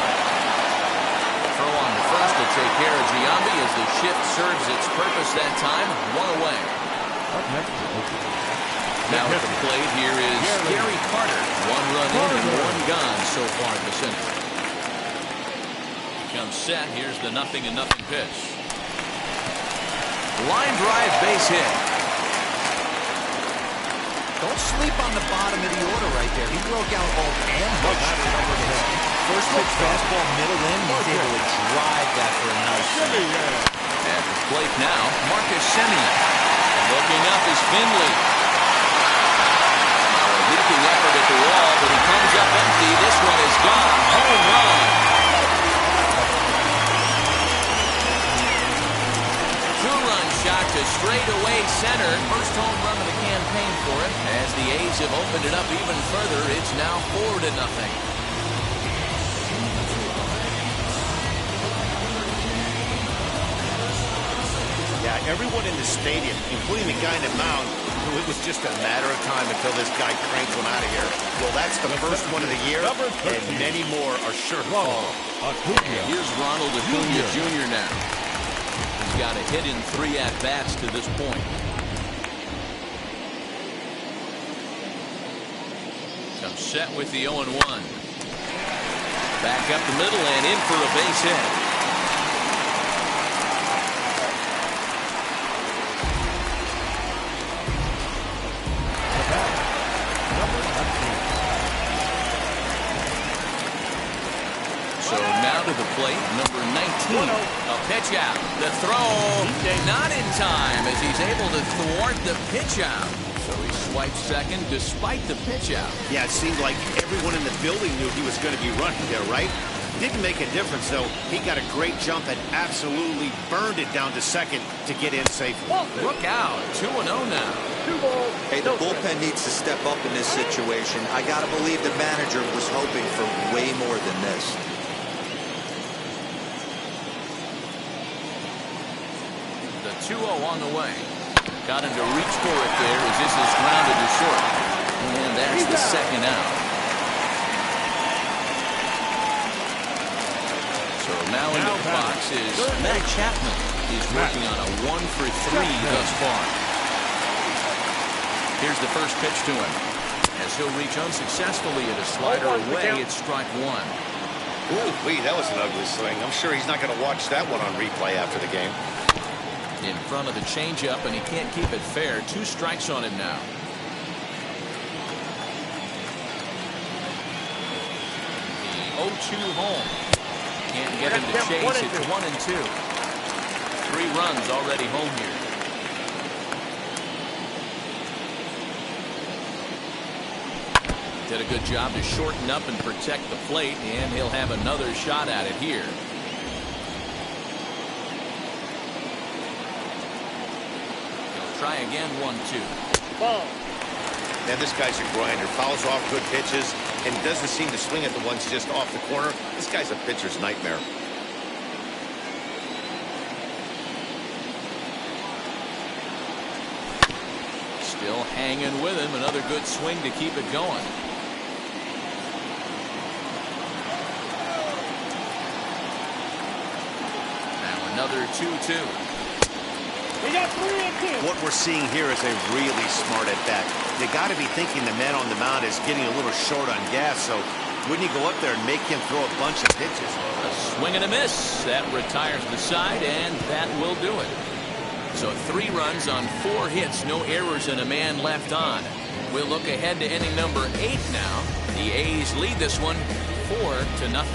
Speaker 1: Throw on the first to take care of Giambi as the shift serves its purpose that time. 1 away.
Speaker 4: Up next is Oakland.
Speaker 1: Now at the plate here is Gary Carter. 1 run in and 1 gone so far at the center. Comes set. Here's the 0-0 pitch. Line drive base hit.
Speaker 5: Don't sleep on the bottom of the order right there. He broke out all ambush. First pitch fastball, middle in. He's able to drive that for a nice swing.
Speaker 1: At the plate now, Marcus Semien. Looking up is Finley. Leaping effort at the wall, but he comes up empty. This one is gone. Home run. 2-run shot to straightaway center. First home run of the campaign for him. As the A's have opened it up even further, it's now 4-0.
Speaker 3: Yeah, everyone in the stadium, including the guy in the mound, knew it was just a matter of time until this guy cranked one out of here. Well, that's the first one of the year, and many more are sure to follow.
Speaker 1: And here's Ronald Acuna Jr. now. He's got a hit in 3 at-bats to this point. Comes set with the 0-1. Back up the middle and in for a base hit. To the plate, number 19. A pitch out. The throw not in time as he's able to thwart the pitch out. So he swipes second despite the pitch out.
Speaker 3: Yeah, it seemed like everyone in the building knew he was going to be running there, right? Didn't make a difference, though. He got a great jump and absolutely burned it down to second to get in safely.
Speaker 1: Look out. 2-0 now.
Speaker 5: Hey, the bullpen needs to step up in this situation. I got to believe the manager was hoping for way more than this.
Speaker 1: The 2-0 on the way. Got him to reach for it there as this is grounded to short. And that's the second out. So now in the box is Matt Chapman. He's working on a 1-for-3 thus far. Here's the first pitch to him. As he'll reach unsuccessfully at a slider away, it's strike 1.
Speaker 3: Ooh, that was an ugly swing. I'm sure he's not going to watch that one on replay after the game.
Speaker 1: In front of the changeup, and he can't keep it fair. 2 strikes on him now. The 0-2 home. Can't get him to chase. It's 1-2. 3 runs already home here. Did a good job to shorten up and protect the plate, and he'll have another shot at it here. Try again, 1-2.
Speaker 6: Ball.
Speaker 3: Man, this guy's a grinder. Fouls off good pitches and doesn't seem to swing at the ones just off the corner. This guy's a pitcher's nightmare.
Speaker 1: Still hanging with him. Another good swing to keep it going. Now another 2-2.
Speaker 3: What we're seeing here is a really smart at-bat. You got to be thinking the man on the mound is getting a little short on gas, so wouldn't you go up there and make him throw a bunch of pitches?
Speaker 1: A swing and a miss. That retires the side, and that will do it. So 3 runs on 4 hits, no errors, and a man left on. We'll look ahead to inning number 8 now. The A's lead this one 4-0.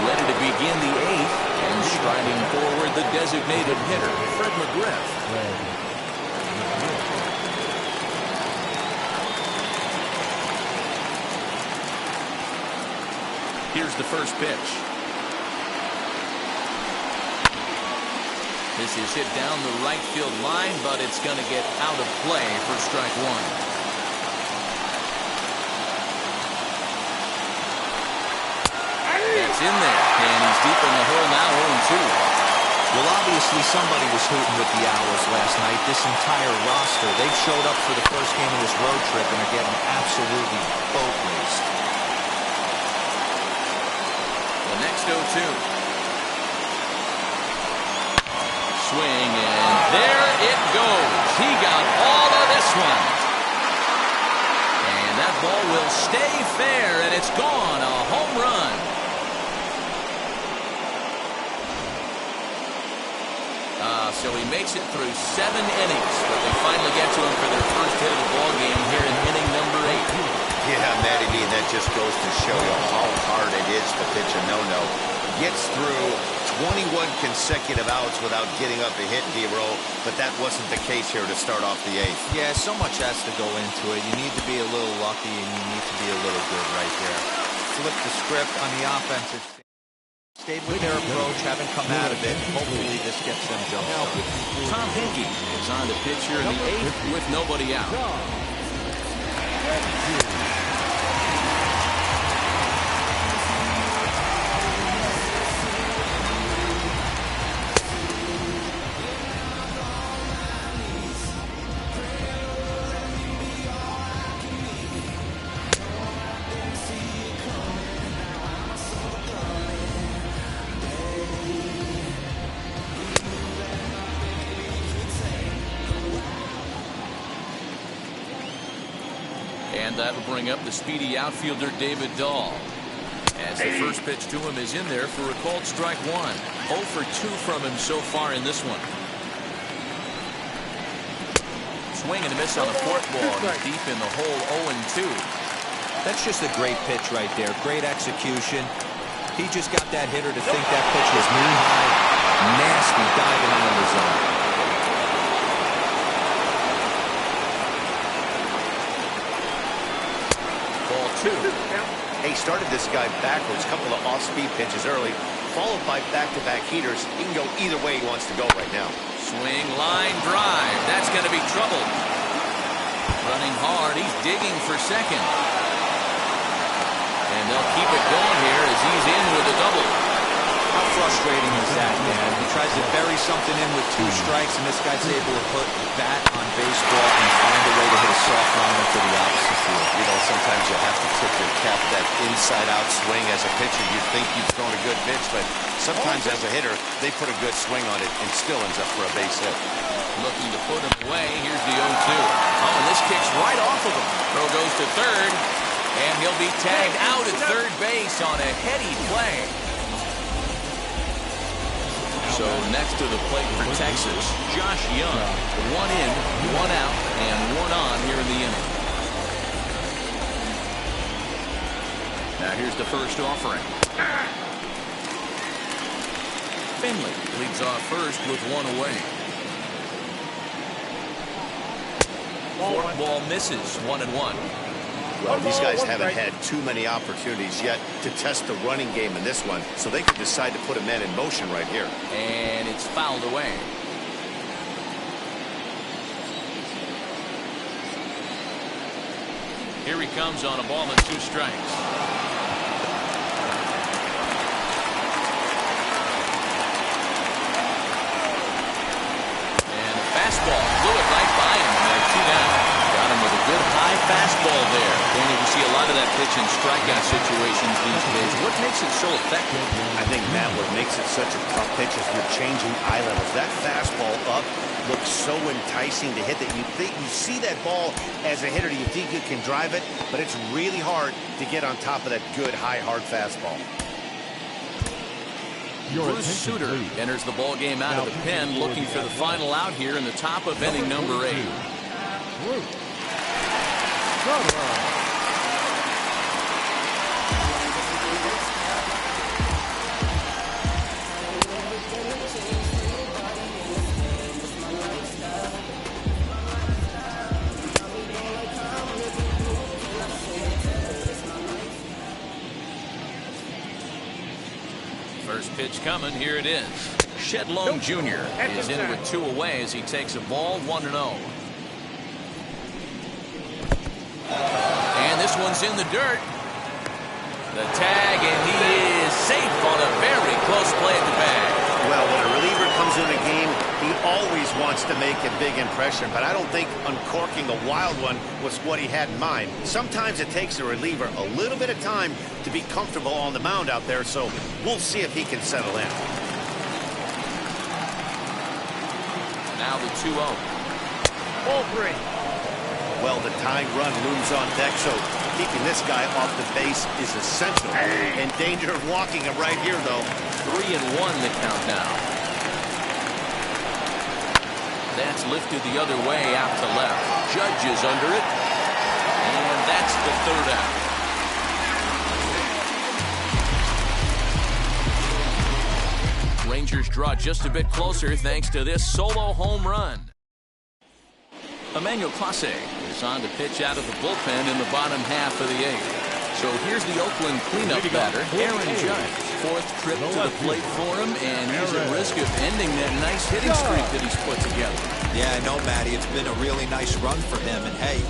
Speaker 1: Ready to begin the 8th, and striding forward the designated hitter, Fred McGriff. Here's the first pitch. This is hit down the right field line, but it's going to get out of play for strike 1. That's in there, and he's deep in the hole now, 0-2.
Speaker 7: Well, obviously somebody was hooting with the Owls last night. This entire roster, they've showed up for the first game of this road trip and are getting absolutely boat raced.
Speaker 1: The next 0-2. Swing, and there it goes. He got all of this one. And that ball will stay fair, and it's gone. A home run. So he makes it through 7 innings, but they finally get to him for their first hit of the ball game here in inning number 8.
Speaker 3: Yeah, Matty B, that just goes to show you how hard it is to pitch a no-no. Gets through 21 consecutive outs without getting up a hit, D-Row, but that wasn't the case here to start off the 8th.
Speaker 7: Yeah, so much has to go into it. You need to be a little lucky, and you need to be a little good right there. Flip the script on the offensive. Stayed with their approach, haven't come out of it. Hopefully this gets them jumped out.
Speaker 1: Tom Hickey is on the pitch here in the 8th with nobody out. And that'll bring up the speedy outfielder David Dahl. As the first pitch to him is in there for a called strike 1. 0 for 2 from him so far in this one. Swing and a miss on the 4th ball. He's deep in the hole, 0-2.
Speaker 7: That's just a great pitch right there. Great execution. He just got that hitter to think that pitch was knee-high. Nasty diving out of the zone.
Speaker 3: Hey, started this guy backwards, couple of off-speed pitches early, followed by back-to-back heaters. He can go either way he wants to go right now.
Speaker 1: Swing, line, drive. That's going to be trouble. Running hard. He's digging for second. And they'll keep it going here as he's in with a double.
Speaker 7: How frustrating is that, man? He tries to bury something in with 2 strikes, and this guy's able to put bat on baseball and find a way to hit a soft liner to the opposite field.
Speaker 3: You know, sometimes you have to tip your cap that inside-out swing. As a pitcher, you think you've thrown a good pitch, but sometimes as a hitter, they put a good swing on it and still ends up for a base hit.
Speaker 1: Looking to put him away. Here's the 0-2. Oh, and this kicks right off of him. Throw goes to third, and he'll be tagged out at third base on a heady play. So next to the plate for Texas, Josh Young. 1 in, 1 out, and 1 on here in the inning. Now here's the first offering. Finley leads off first with 1 away. 4th ball misses, 1-1.
Speaker 3: Well, these guys haven't had too many opportunities yet to test the running game in this one, so they could decide to put a man in motion right here.
Speaker 1: And it's fouled away. Here he comes on a ball and 2 strikes. And a fastball blew it right by him, and they're 2 down. Got him with a good high fastball there. Danny, we see a lot of that pitch in strikeout situations these days. What makes it so effective?
Speaker 3: I think, Matt, what makes it such a tough pitch is you're changing eye levels. That fastball up looks so enticing to hit that you think you see that ball as a hitter, you think you can drive it, but it's really hard to get on top of that good high hard fastball.
Speaker 1: Bruce Sutter enters the ball game out of the pen, looking for the final out here in the top of inning number 8. First pitch coming. Here it is. Shedlone Jr. is in with 2 away as he takes a ball 1-0. And this one's in the dirt. The tag, and he is safe on a very close play at the bag.
Speaker 3: Well, when a reliever comes in a game, he always wants to make a big impression, but I don't think uncorking a wild one was what he had in mind. Sometimes it takes a reliever a little bit of time to be comfortable on the mound out there, so we'll see if he can settle in.
Speaker 1: Now the 2-0.
Speaker 6: Ball 3.
Speaker 3: Well, the tying run looms on deck, so keeping this guy off the base is essential. In danger of walking him right here, though.
Speaker 1: 3-1 the count now. That's lifted the other way out to left. Judge is under it. And that's the 3rd out. Rangers draw just a bit closer thanks to this solo home run. Emmanuel Clase is on to pitch out of the bullpen in the bottom half of the 8th. So here's the Oakland cleanup batter, Aaron Judge. 4th trip to the plate for him, and he's at risk of ending that nice hitting streak that he's put together.
Speaker 7: Yeah, I know, Matty. It's been a really nice run for him, and hey,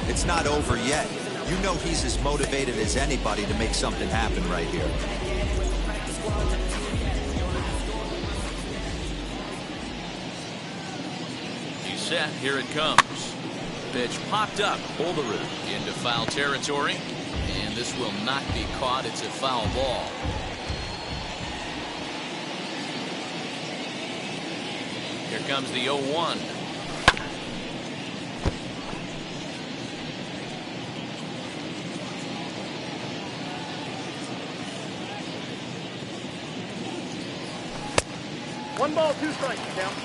Speaker 7: it's not over yet. You know he's as motivated as anybody to make something happen right here.
Speaker 1: He's set. Here it comes. Pitch popped up. Holderud into foul territory. And this will not be caught. It's a foul ball. Here comes the 0-1.
Speaker 6: One ball, 2 strikes, count.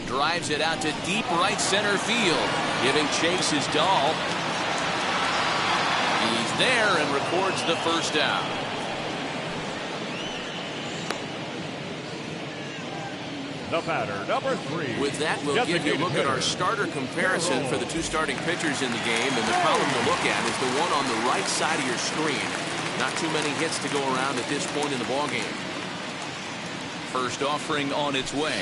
Speaker 1: Drives it out to deep right center field. Giving chase is Dahl. He's there and records the 1st out.
Speaker 4: The batter, number 3.
Speaker 1: With that, we'll give you a look at our starter comparison for the 2 starting pitchers in the game. And the column to look at is the one on the right side of your screen. Not too many hits to go around at this point in the ballgame. First offering on its way.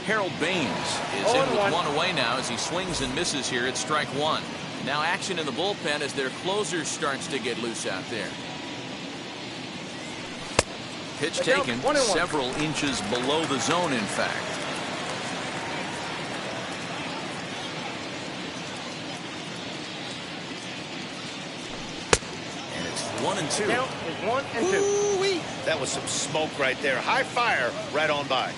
Speaker 1: Harold Baines is in with 1 away now as he swings and misses here at strike 1. Now action in the bullpen as their closer starts to get loose out there. Pitch taken several inches below the zone, in fact. And it's 1-2.
Speaker 6: Count is 1-2.
Speaker 3: Ooh-wee. That was some smoke right there. High fire right on by.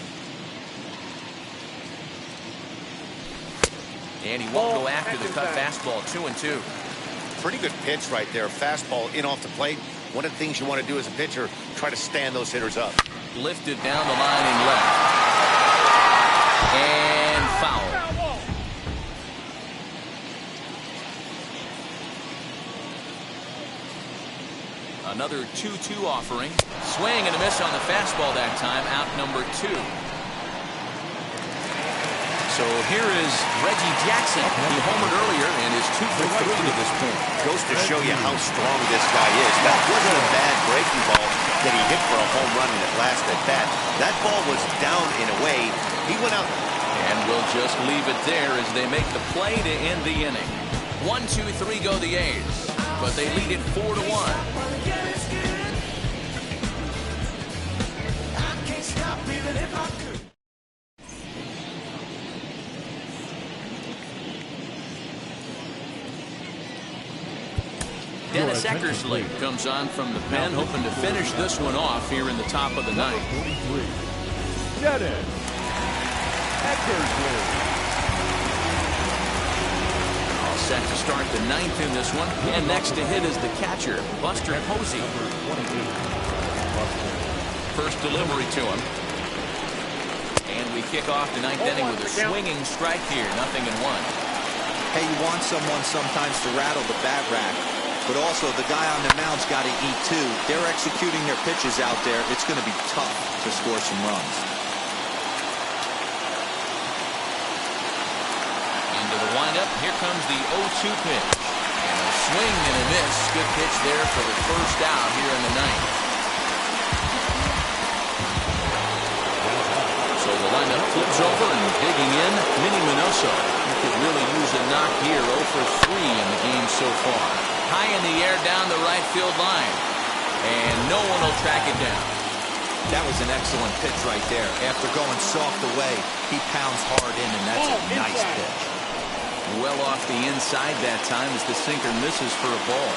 Speaker 1: And he won't go after the cut fastball. 2-2.
Speaker 3: Pretty good pitch right there. Fastball in off the plate. One of the things you want to do as a pitcher, try to stand those hitters up.
Speaker 1: Lifted down the line in left. And foul. Another 2-2 offering. Swing and a miss on the fastball that time. Out number 2. So here is Reggie Jackson. He homered earlier and is 2 for 3 to this point.
Speaker 3: Goes to show you how strong this guy is. That wasn't a bad breaking ball that he hit for a home run in his last at bat. That ball was down in a way. He went out.
Speaker 1: And we'll just leave it there as they make the play to end the inning. 1-2-3 go the A's, but they lead it 4-1. Dennis Eckersley comes on from the pen, hoping to finish this one off here in the top of the 9th.
Speaker 4: Dennis Eckersley.
Speaker 1: All set to start the ninth in this one. And next to hit is the catcher, Buster Posey. First delivery to him. And we kick off the ninth inning with a swinging strike here. 0-1.
Speaker 5: Hey, you want someone sometimes to rattle the bat rack, but also the guy on the mound's got to eat too. They're executing their pitches out there. It's going to be tough to score some runs.
Speaker 1: Into the windup, here comes the 0-2 pitch. And a swing and a miss. Good pitch there for the first out here in the ninth. So the lineup flips over and digging in, Minnie Minoso. He could really use a knock here, 0 for 3 in the game so far. High in the air down the right field line. And no one will track it down.
Speaker 5: That was an excellent pitch right there. After going soft away, he pounds hard in, and that's a nice pitch.
Speaker 1: Well off the inside that time as the sinker misses for a ball.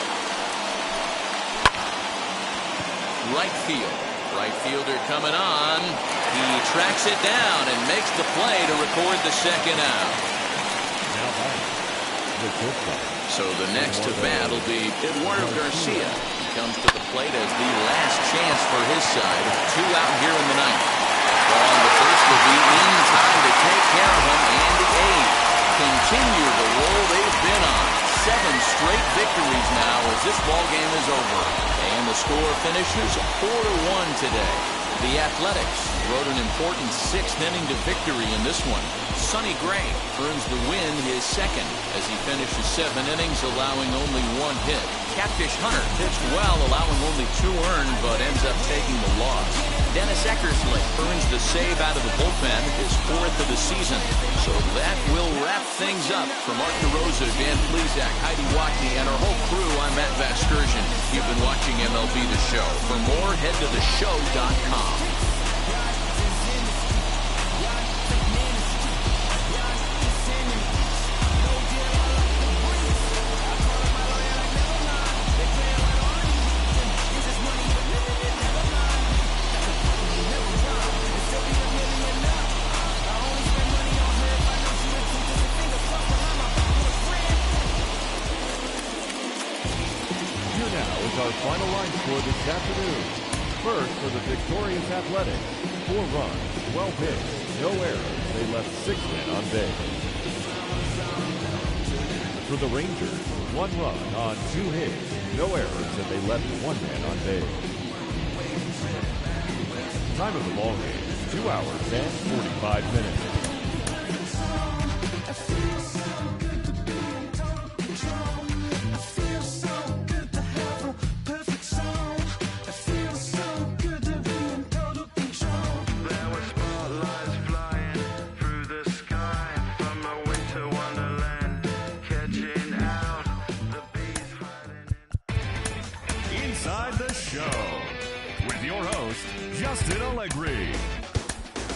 Speaker 1: Right field. Right fielder coming on. He tracks it down and makes the play to record the second out. So the next to bat will be Eduardo Garcia. He comes to the plate as the last chance for his side. 2 out here in the ninth. Ball on the first will be in time to take care of him, and the A's continue the roll they've been on. 7 straight victories now as this ball game is over. And the score finishes 4-1 today. The Athletics rode an important 6th inning to victory in this one. Sonny Gray earns the win, his second, as he finishes 7 innings, allowing only 1 hit. Catfish Hunter pitched well, allowing only 2 earned, but ends up taking the loss. Dennis Eckersley earns the save out of the bullpen, his 4th of the season. So that will wrap things up. For Mark DeRosa, Dan Plesac, Heidi Watney, and our whole crew, I'm Matt Vasgersian. You've been watching MLB The Show. For more, head to theshow.com.
Speaker 4: Our final line score this afternoon. First for the victorious Athletics, 4 runs, 12 hits, no errors. They left 6 men on base. For the Rangers, 1 run on 2 hits, no errors, and they left 1 man on base. Time of the ball game, 2 hours and 45 minutes.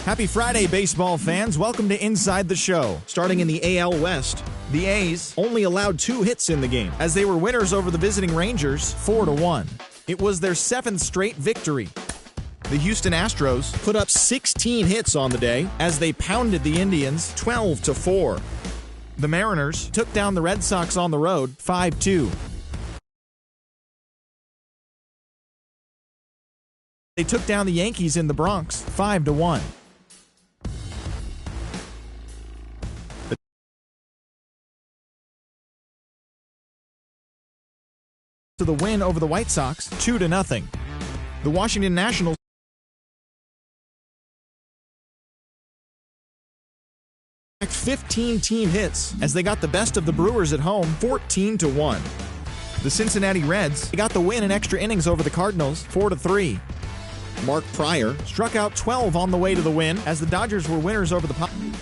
Speaker 9: Happy Friday, baseball fans. Welcome to Inside the Show. Starting in the AL West, the A's only allowed 2 hits in the game, as they were winners over the visiting Rangers 4-1. It was their 7th straight victory. The Houston Astros put up 16 hits on the day, as they pounded the Indians 12-4. The Mariners took down the Red Sox on the road 5-2. They took down the Yankees in the Bronx 5-1. To the win over the White Sox 2-0. The Washington Nationals 15 team hits as they got the best of the Brewers at home 14-1. The Cincinnati Reds got the win in extra innings over the Cardinals 4-3. Mark Pryor struck out 12 on the way to the win as the Dodgers were winners over the Padres.